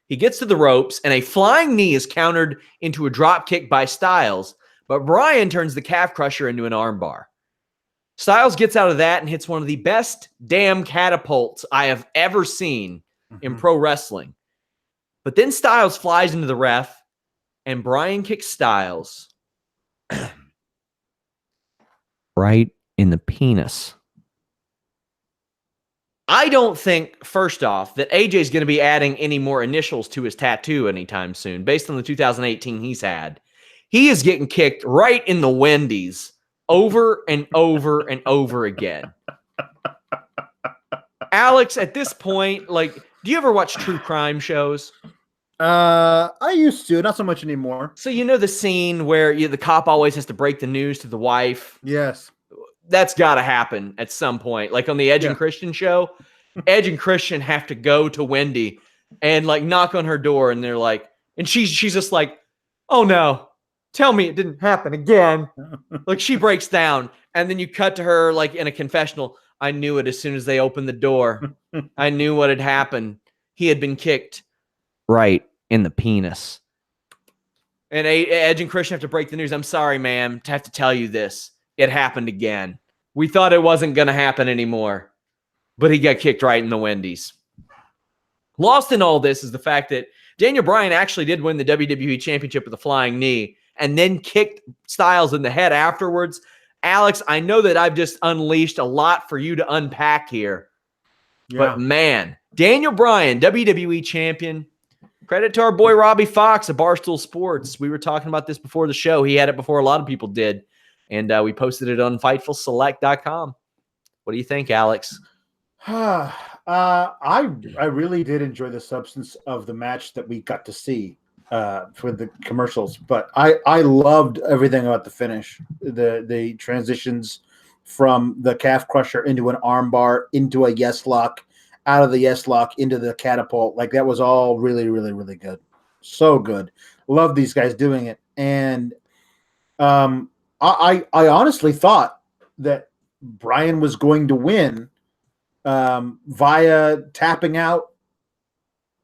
Speaker 1: He gets to the ropes, and a flying knee is countered into a drop kick by Styles, but Bryan turns the calf crusher into an armbar. Styles gets out of that and hits one of the best damn catapults I have ever seen in pro wrestling. But then Styles flies into the ref, and Bryan kicks Styles right in the penis. I don't think, first off, that AJ's going to be adding any more initials to his tattoo anytime soon, based on the 2018 he's had. He is getting kicked right in the Wendy's over and over and over again. Alex, at this point, like, do you ever watch true crime shows?
Speaker 2: I used to, not so much anymore.
Speaker 1: So you know the scene where the cop always has to break the news to the wife?
Speaker 2: Yes.
Speaker 1: That's got to happen at some point. Like on the Edge and Christian show, Edge and Christian have to go to Wendy and like knock on her door, and they're like, and she's just like, oh no, tell me it didn't happen again. Like she breaks down, and then you cut to her like in a confessional. I knew it as soon as they opened the door. I knew what had happened. He had been kicked right in the penis. And Edge and Christian have to break the news. I'm sorry, ma'am, to have to tell you this. It happened again. We thought it wasn't going to happen anymore, but he got kicked right in the Wendy's. Lost in all this is the fact that Daniel Bryan actually did win the WWE Championship with a flying knee and then kicked Styles in the head afterwards. Alex, I know that I've just unleashed a lot for you to unpack here, but man, Daniel Bryan, WWE Champion. Credit to our boy Robbie Fox of Barstool Sports. We were talking about this before the show. He had it before a lot of people did. And we posted it on FightfulSelect.com. What do you think, Alex?
Speaker 2: I really did enjoy the substance of the match that we got to see for the commercials, but I loved everything about the finish. The transitions from the calf crusher into an armbar, into a yes lock, out of the yes lock into the catapult. Like that was all really, really, really good. So good. Love these guys doing it. And I honestly thought that Bryan was going to win via tapping out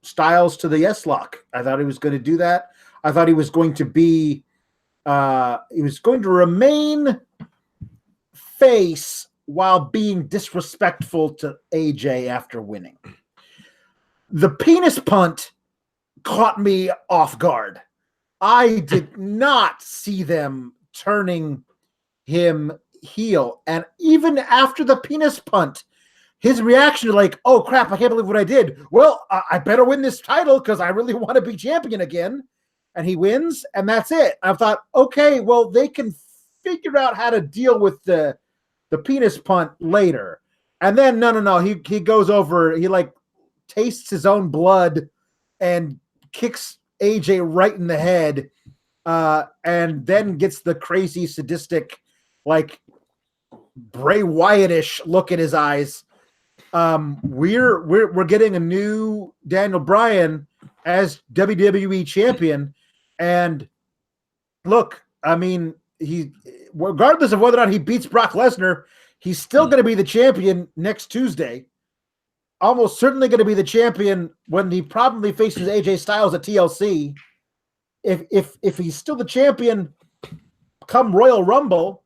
Speaker 2: Styles to the yes lock. I thought he was going to do that. I thought he was going to be he was going to remain face while being disrespectful to AJ after winning. The penis punt caught me off guard. I did not see them turning him heel. And even after the penis punt, his reaction to like, oh crap, I can't believe what I did. Well, I better win this title because I really want to be champion again. And he wins, and that's it. I thought, okay, well, they can figure out how to deal with the penis punt later. And then no. He goes over, he like tastes his own blood and kicks AJ right in the head, and then gets the crazy sadistic, like Bray Wyatt-ish look in his eyes. We're getting a new Daniel Bryan as WWE champion, and look, I mean, he, regardless of whether or not he beats Brock Lesnar, he's still going to be the champion next Tuesday. Almost certainly going to be the champion when he probably faces AJ Styles at TLC. If he's still the champion come Royal Rumble,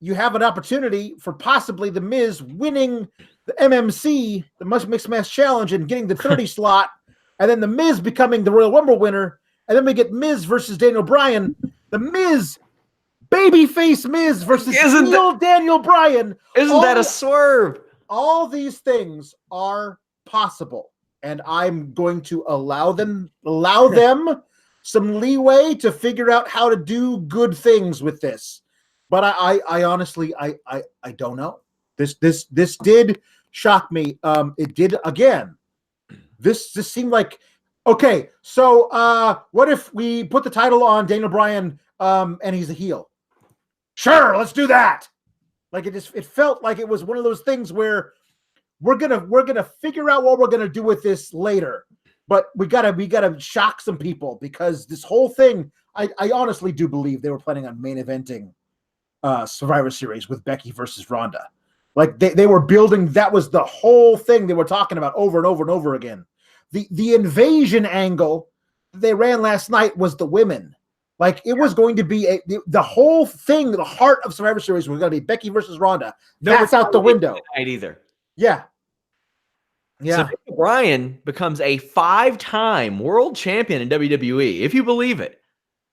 Speaker 2: you have an opportunity for possibly The Miz winning the MMC, the Mixed Match Challenge, and getting the 30 slot, and then The Miz becoming the Royal Rumble winner, and then we get Miz versus Daniel Bryan. The Miz, babyface Miz versus Daniel Bryan.
Speaker 1: Isn't that a swerve?
Speaker 2: All these things are possible, and I'm going to allow them some leeway to figure out how to do good things with this. But I honestly don't know. This did shock me. It did again. This seemed like, okay, so what if we put the title on Daniel Bryan and he's a heel? Sure, let's do that. Like it felt like it was one of those things where we're gonna figure out what we're gonna do with this later. But we gotta shock some people, because this whole thing, I honestly do believe they were planning on main eventing Survivor Series with Becky versus Ronda. Like they were building, that was the whole thing they were talking about over and over and over again. The invasion angle they ran last night was the women. Like it was going to be the whole thing, the heart of Survivor Series was going to be Becky versus Ronda. That's out the window.
Speaker 1: Either.
Speaker 2: Yeah.
Speaker 1: So Bryan becomes a 5-time world champion in WWE, if you believe it.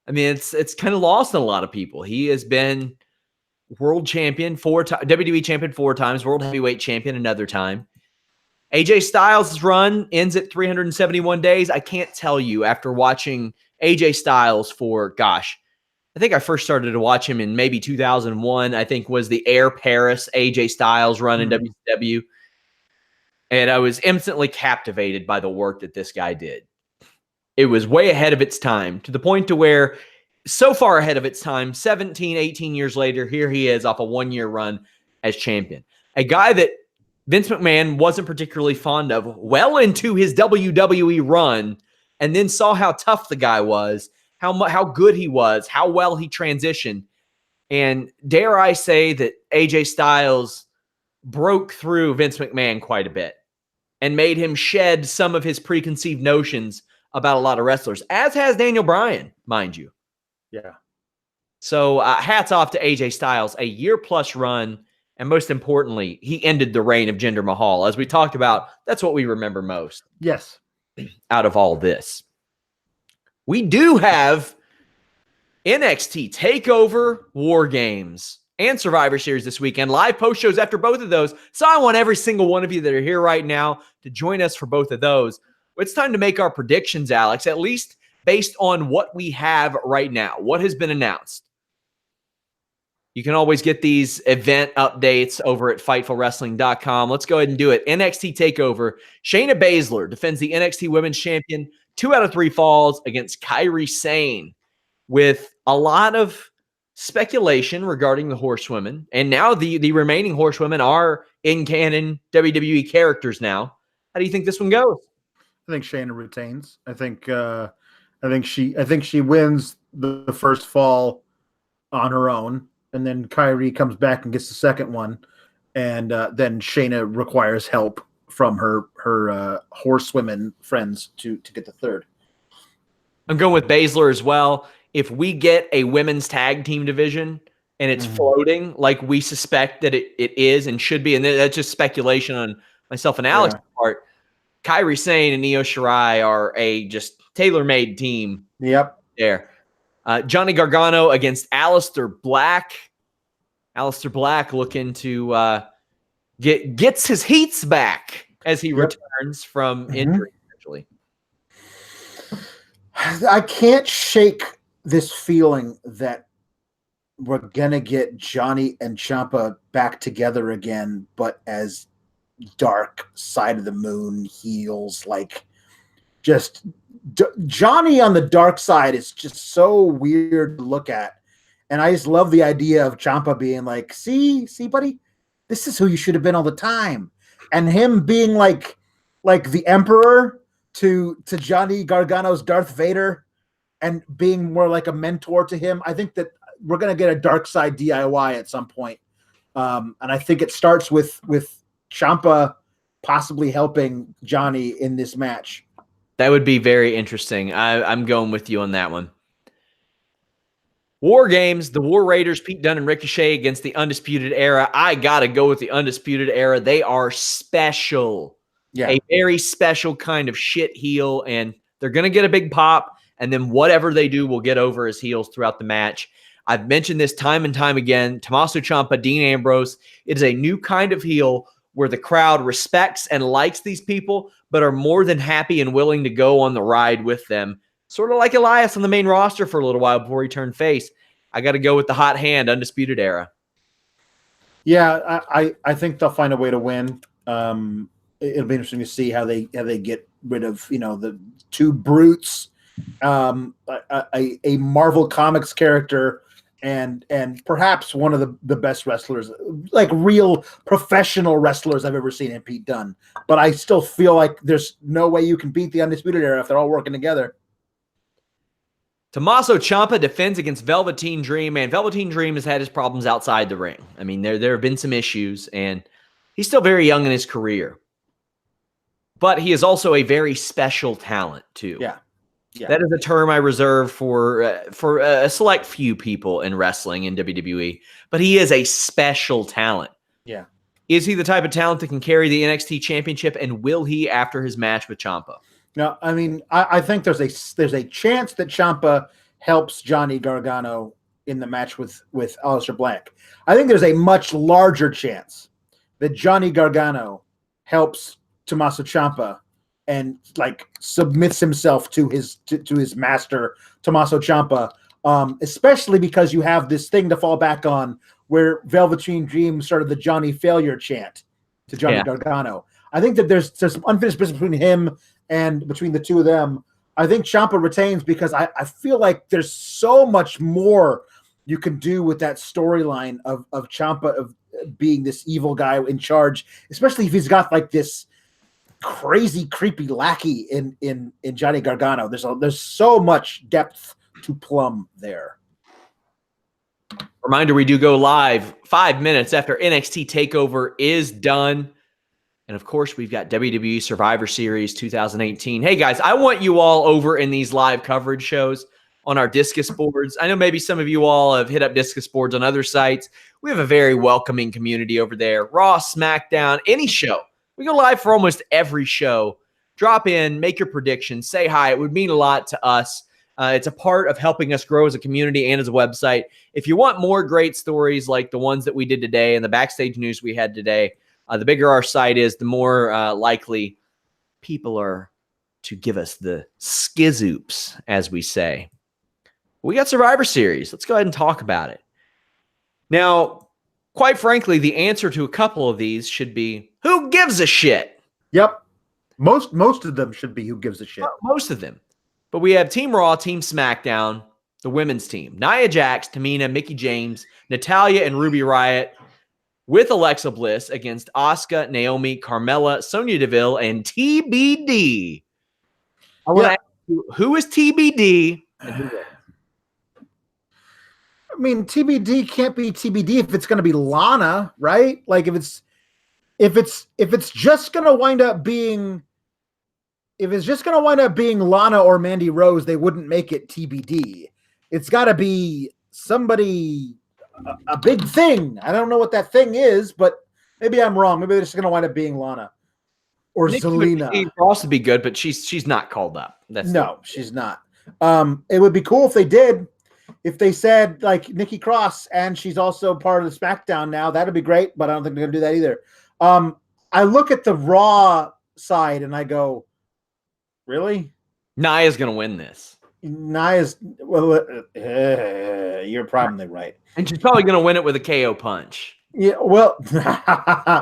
Speaker 1: I mean, it's kind of lost on a lot of people. He has been world champion 4 times, WWE champion 4 times, world heavyweight champion another time. AJ Styles' run ends at 371 days. I can't tell you, after watching AJ Styles for, gosh, I think I first started to watch him in maybe 2001, I think was the Air Paris AJ Styles run in WCW. And I was instantly captivated by the work that this guy did. It was way ahead of its time, to the point to where, so far ahead of its time, 17, 18 years later, here he is off a 1-year run as champion. A guy that Vince McMahon wasn't particularly fond of well into his WWE run, and then saw how tough the guy was, how good he was, how well he transitioned. And dare I say that AJ Styles broke through Vince McMahon quite a bit and made him shed some of his preconceived notions about a lot of wrestlers, as has Daniel Bryan, mind you.
Speaker 2: Yeah.
Speaker 1: So hats off to AJ Styles, a 1-year+ run. And most importantly, he ended the reign of Jinder Mahal. As we talked about, that's what we remember most.
Speaker 2: Yes.
Speaker 1: Out of all this. We do have NXT TakeOver, WarGames, and Survivor Series this weekend. Live post shows after both of those. So I want every single one of you that are here right now to join us for both of those. It's time to make our predictions, Alex, at least based on what we have right now, what has been announced. You can always get these event updates over at FightfulWrestling.com. Let's go ahead and do it. NXT TakeOver. Shayna Baszler defends the NXT Women's Champion 2 out of 3 falls against Kairi Sane, with a lot of speculation regarding the horsewomen. And now the remaining horsewomen are in canon WWE characters now. How do you think this one goes?
Speaker 2: I think Shayna retains. I think she wins the first fall on her own, and then Kairi comes back and gets the second one, and then Shayna requires help from her horsewomen friends to get the third.
Speaker 1: I'm going with Baszler as well. If we get a women's tag team division, and it's floating like we suspect that it is and should be, and that's just speculation on myself and Alex's part. Kairi Sane and Io Shirai are a just tailor-made team.
Speaker 2: Yep.
Speaker 1: There. Johnny Gargano against Aleister Black. Aleister Black looking to gets his heats back as he returns from injury, essentially.
Speaker 2: I can't shake this feeling that we're gonna get Johnny and Ciampa back together again, but as dark side of the moon heels. Like, just Johnny on the dark side is just so weird to look at, and I just love the idea of Ciampa being like, "See, buddy, this is who you should have been all the time," and him being like the Emperor to Johnny Gargano's Darth Vader, and being more like a mentor to him. I think that we're gonna get a dark side DIY at some point, and I think it starts with Ciampa possibly helping Johnny in this match.
Speaker 1: That would be very interesting. I'm going with you on that one. WarGames, the War Raiders, Pete Dunne and Ricochet against the Undisputed Era. I got to go with the Undisputed Era. They are special. Yeah. A very special kind of shit heel, and they're going to get a big pop, and then whatever they do will get over as heels throughout the match. I've mentioned this time and time again. Tommaso Ciampa, Dean Ambrose. It is a new kind of heel where the crowd respects and likes these people, but are more than happy and willing to go on the ride with them. Sort of like Elias on the main roster for a little while before he turned face. I got to go with the hot hand, Undisputed Era.
Speaker 2: Yeah, I think they'll find a way to win. It'll be interesting to see how they get rid of, the two brutes, a Marvel Comics character, and perhaps one of the best wrestlers, like real professional wrestlers I've ever seen in Pete Dunne. But I still feel like there's no way you can beat the Undisputed Era if they're all working together.
Speaker 1: Tommaso Ciampa defends against Velveteen Dream, and Velveteen Dream has had his problems outside the ring. I mean, there have been some issues, and he's still very young in his career. But he is also a very special talent, too.
Speaker 2: Yeah.
Speaker 1: That is a term I reserve for a select few people in wrestling in WWE. But he is a special talent.
Speaker 2: Yeah.
Speaker 1: Is he the type of talent that can carry the NXT Championship, and will he after his match with Ciampa?
Speaker 2: No, I mean, I think there's a chance that Ciampa helps Johnny Gargano in the match with Aleister Black. I think there's a much larger chance that Johnny Gargano helps Tommaso Ciampa and submits himself to his master Tommaso Ciampa, especially because you have this thing to fall back on where Velveteen Dream started the Johnny Failure chant to Johnny Gargano. I think that there's some unfinished business between him and between the two of them. I think Ciampa retains because I feel like there's so much more you can do with that storyline of Ciampa of being this evil guy in charge, especially if he's got this crazy, creepy lackey in Johnny Gargano. There's so much depth to plumb there.
Speaker 1: Reminder, we do go live 5 minutes after NXT TakeOver is done. And, of course, we've got WWE Survivor Series 2018. Hey, guys, I want you all over in these live coverage shows on our Discus boards. I know maybe some of you all have hit up Discus boards on other sites. We have a very welcoming community over there. Raw, SmackDown, any show. We go live for almost every show. Drop in, make your predictions, say hi. It would mean a lot to us. It's a part of helping us grow as a community and as a website. If you want more great stories like the ones that we did today and the backstage news we had today, the bigger our site is, the more likely people are to give us the skizoops, as we say. We got Survivor Series. Let's go ahead and talk about it. Now, quite frankly, the answer to a couple of these should be, who gives a shit?
Speaker 2: Yep. Most of them should be who gives a shit.
Speaker 1: Most of them. But we have Team Raw, Team SmackDown, the women's team. Nia Jax, Tamina, Mickie James, Natalya, and Ruby Riott with Alexa Bliss against Asuka, Naomi, Carmella, Sonya Deville, and TBD. I want to ask you, who is TBD and who is?
Speaker 2: I mean, TBD can't be TBD if it's going to be Lana, right? Like if it's just going to wind up being Lana or Mandy Rose, they wouldn't make it TBD. It's got to be somebody a big thing. I don't know what that thing is, but maybe I'm wrong. Maybe they're just going to wind up being Lana or Zelina.
Speaker 1: Cross would be good, but she's not called up.
Speaker 2: She's not. It would be cool if they did. If they said like Nikki Cross and she's also part of the SmackDown now, that'd be great. But I don't think they're going to do that either. I look at the Raw side and I go, really?
Speaker 1: Nia's going to win this.
Speaker 2: Nia's, well, you're probably right.
Speaker 1: And she's probably going to win it with a KO punch.
Speaker 2: Yeah, well,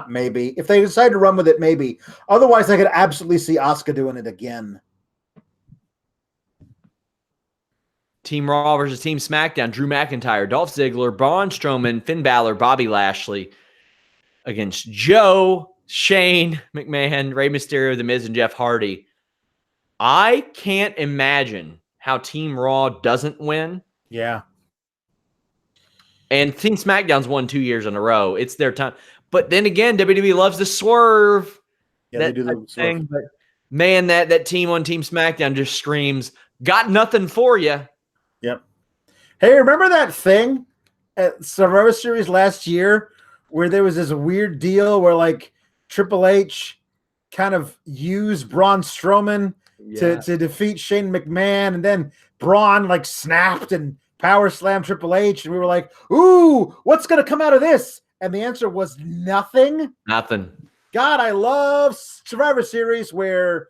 Speaker 2: maybe. If they decide to run with it, maybe. Otherwise, I could absolutely see Asuka doing it again.
Speaker 1: Team Raw versus Team SmackDown. Drew McIntyre, Dolph Ziggler, Braun Strowman, Finn Balor, Bobby Lashley against Joe, Shane McMahon, Rey Mysterio, The Miz, and Jeff Hardy. I can't imagine how Team Raw doesn't win.
Speaker 2: Yeah.
Speaker 1: And Team SmackDown's won 2 years in a row. It's their time. But then again, WWE loves to swerve.
Speaker 2: Yeah, they do the
Speaker 1: thing. But man, that team on Team SmackDown just screams, got nothing for you.
Speaker 2: Yep. Hey, remember that thing at Survivor Series last year where there was this weird deal where like Triple H kind of used Braun Strowman to defeat Shane McMahon, and then Braun like snapped and power slammed Triple H, and we were like, ooh, what's going to come out of this? And the answer was nothing.
Speaker 1: Nothing.
Speaker 2: God, I love Survivor Series where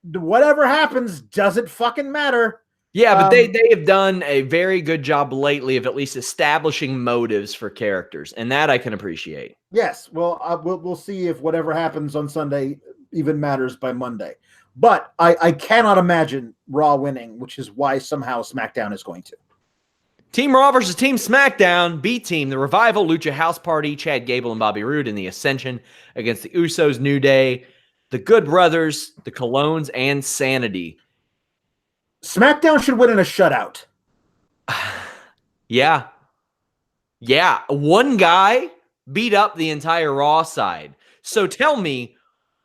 Speaker 2: whatever happens doesn't fucking matter.
Speaker 1: Yeah, but they have done a very good job lately of at least establishing motives for characters, and that I can appreciate.
Speaker 2: Yes, well, we'll see if whatever happens on Sunday even matters by Monday. But I cannot imagine Raw winning, which is why somehow SmackDown is going to.
Speaker 1: Team Raw versus Team SmackDown. B Team, The Revival, Lucha House Party, Chad Gable and Bobby Roode in the Ascension against the Usos, New Day, the Good Brothers, the Colognes, and Sanity.
Speaker 2: SmackDown should win in a shutout.
Speaker 1: Yeah. Yeah. One guy beat up the entire Raw side. So tell me,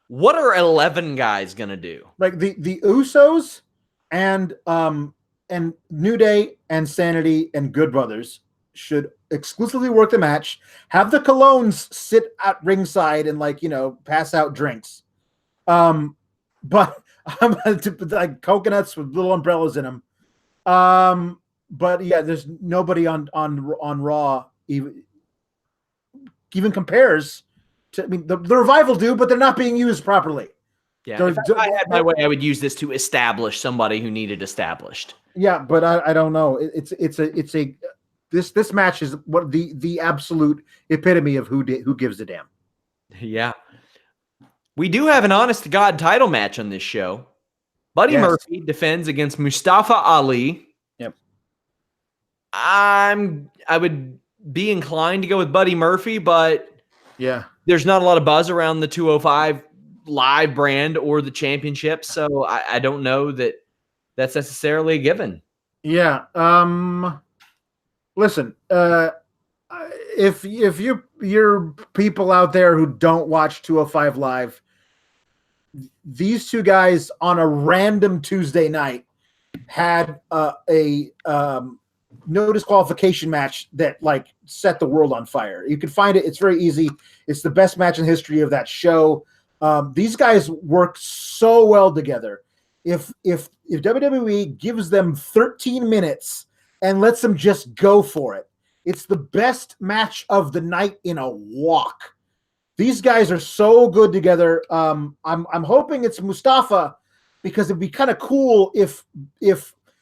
Speaker 1: what are 11 guys going to do?
Speaker 2: Like the Usos and New Day and Sanity and Good Brothers should exclusively work the match. Have the Colognes sit at ringside and pass out drinks. But like coconuts with little umbrellas in them. But yeah, there's nobody on Raw even compares to. I mean, the Revival do, but they're not being used properly.
Speaker 1: Yeah, if I had my way, I would use this to establish somebody who needed established.
Speaker 2: Yeah, but I don't know. This match is what the absolute epitome of who gives a damn.
Speaker 1: Yeah. We do have an honest-to-God title match on this show. Buddy Murphy defends against Mustafa Ali.
Speaker 2: Yep.
Speaker 1: I would be inclined to go with Buddy Murphy, but
Speaker 2: yeah,
Speaker 1: there's not a lot of buzz around the 205 Live brand or the championship, so I don't know that that's necessarily a given.
Speaker 2: Yeah. Listen, if you're people out there who don't watch 205 Live, these two guys on a random Tuesday night had a no disqualification match that set the world on fire. You can find it. It's very easy. It's the best match in the history of that show. These guys work so well together. If WWE gives them 13 minutes and lets them just go for it, it's the best match of the night in a walk. These guys are so good together. I'm hoping it's Mustafa, because it'd be kind of cool if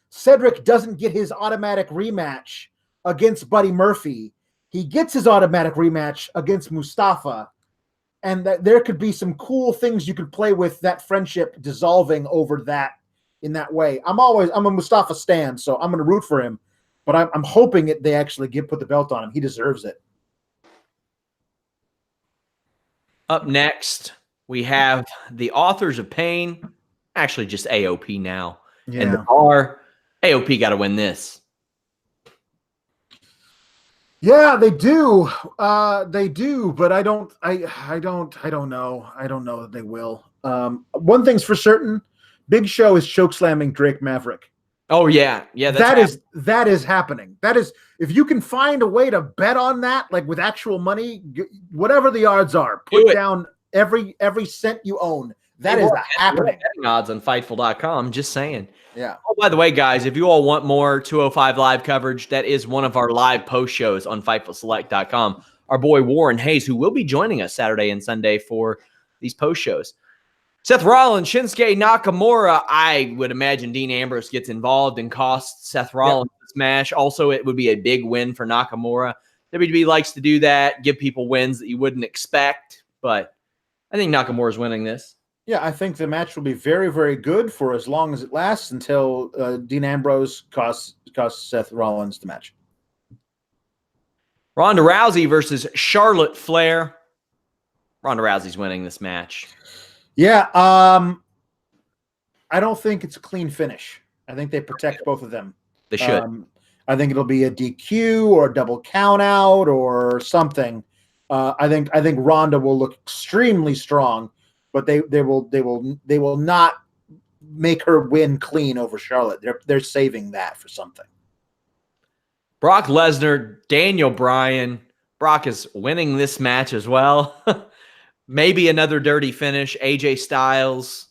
Speaker 2: Cedric doesn't get his automatic rematch against Buddy Murphy. He gets his automatic rematch against Mustafa, and that there could be some cool things you could play with that friendship dissolving over that in that way. I'm a Mustafa stan, so I'm going to root for him, but I'm hoping they actually put the belt on him. He deserves it.
Speaker 1: Up next, we have the Authors of Pain, actually just AOP now, and the Bar. AOP got to win this.
Speaker 2: Yeah, they do. They do, but I don't know. I don't know that they will. One thing's for certain: Big Show is chokeslamming Drake Maverick.
Speaker 1: Oh yeah,
Speaker 2: that is happening. That is, if you can find a way to bet on that, like with actual money, whatever the odds are, put down every cent you own. That is happening.
Speaker 1: Betting odds on Fightful.com. Just saying.
Speaker 2: Yeah.
Speaker 1: Oh, by the way, guys, if you all want more 205 live coverage, that is one of our live post shows on FightfulSelect.com. Our boy Warren Hayes, who will be joining us Saturday and Sunday for these post shows. Seth Rollins, Shinsuke Nakamura. I would imagine Dean Ambrose gets involved and costs Seth Rollins the smash. Also, it would be a big win for Nakamura. WWE likes to do that, give people wins that you wouldn't expect, but I think Nakamura's winning this.
Speaker 2: Yeah, I think the match will be very, very good for as long as it lasts until Dean Ambrose costs Seth Rollins the match.
Speaker 1: Ronda Rousey versus Charlotte Flair. Ronda Rousey's winning this match.
Speaker 2: Yeah, I don't think it's a clean finish. I think they protect both of them.
Speaker 1: They should.
Speaker 2: I think it'll be a DQ or a double count out or something. I think Ronda will look extremely strong, but they will not make her win clean over Charlotte. They're saving that for something.
Speaker 1: Brock Lesnar, Daniel Bryan. Brock is winning this match as well. Maybe another dirty finish. AJ Styles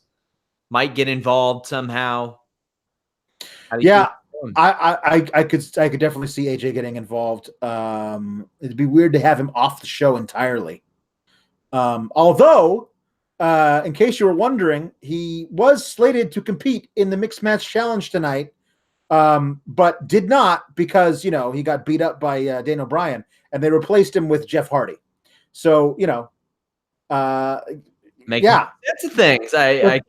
Speaker 1: might get involved somehow.
Speaker 2: Yeah, I could definitely see AJ getting involved. It'd be weird to have him off the show entirely. Although, in case you were wondering, he was slated to compete in the Mixed Match Challenge tonight, but did not because, he got beat up by Daniel Bryan, and they replaced him with Jeff Hardy. So, that's
Speaker 1: the things I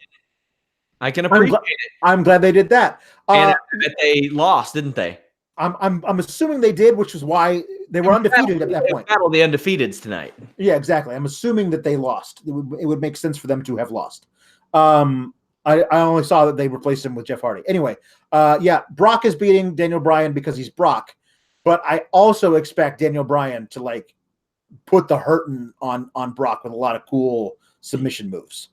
Speaker 1: can appreciate it.
Speaker 2: I'm glad they did that.
Speaker 1: And they lost, didn't they?
Speaker 2: I'm assuming they did, which is why they were undefeated at that point.
Speaker 1: Battle the undefeateds tonight.
Speaker 2: Yeah, exactly. I'm assuming that they lost. It would make sense for them to have lost. I only saw that they replaced him with Jeff Hardy. Anyway, Brock is beating Daniel Bryan because he's Brock, but I also expect Daniel Bryan to put the hurting on Brock with a lot of cool submission moves.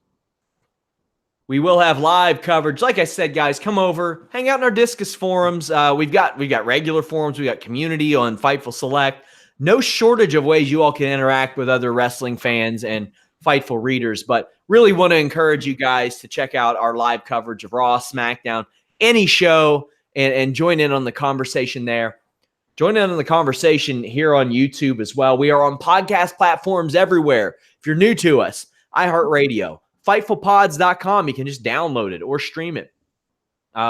Speaker 1: We will have live coverage. Like I said, guys, come over, hang out in our Discus forums. We've got regular forums. We got community on Fightful Select. No shortage of ways you all can interact with other wrestling fans and Fightful readers, but really want to encourage you guys to check out our live coverage of Raw, SmackDown, any show, and join in on the conversation there. Join in on the conversation here on YouTube as well. We are on podcast platforms everywhere. If you're new to us, iHeartRadio, FightfulPods.com. You can just download it or stream it.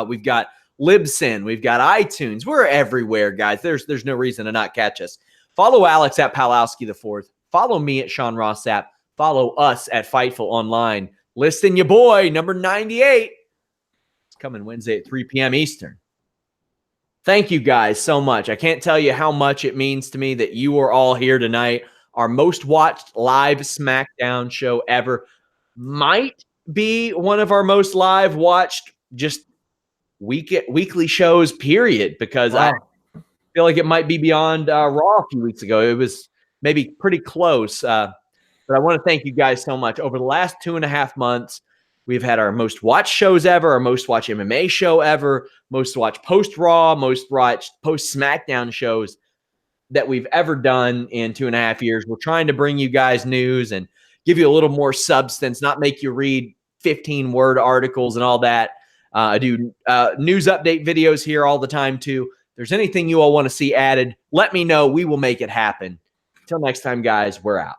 Speaker 1: We've got Libsyn. We've got iTunes. We're everywhere, guys. There's no reason to not catch us. Follow Alex at Pawlowski IV. Follow me at Sean Ross Sapp. Follow us at Fightful Online. Listing your boy, number 98. It's coming Wednesday at 3 p.m. Eastern. Thank you guys so much. I can't tell you how much it means to me that you are all here tonight. Our most watched live SmackDown show ever. Might be one of our most live watched just weekly shows, period, because I feel like it might be beyond Raw a few weeks ago. It was maybe pretty close. But I want to thank you guys so much. Over the last 2.5 months, we've had our most watched shows ever, our most watched MMA show ever, most watched post-Raw, most watched post-SmackDown shows that we've ever done in 2.5 years. We're trying to bring you guys news and give you a little more substance, not make you read 15-word articles and all that. I do news update videos here all the time, too. If there's anything you all want to see added, let me know. We will make it happen. Until next time, guys, we're out.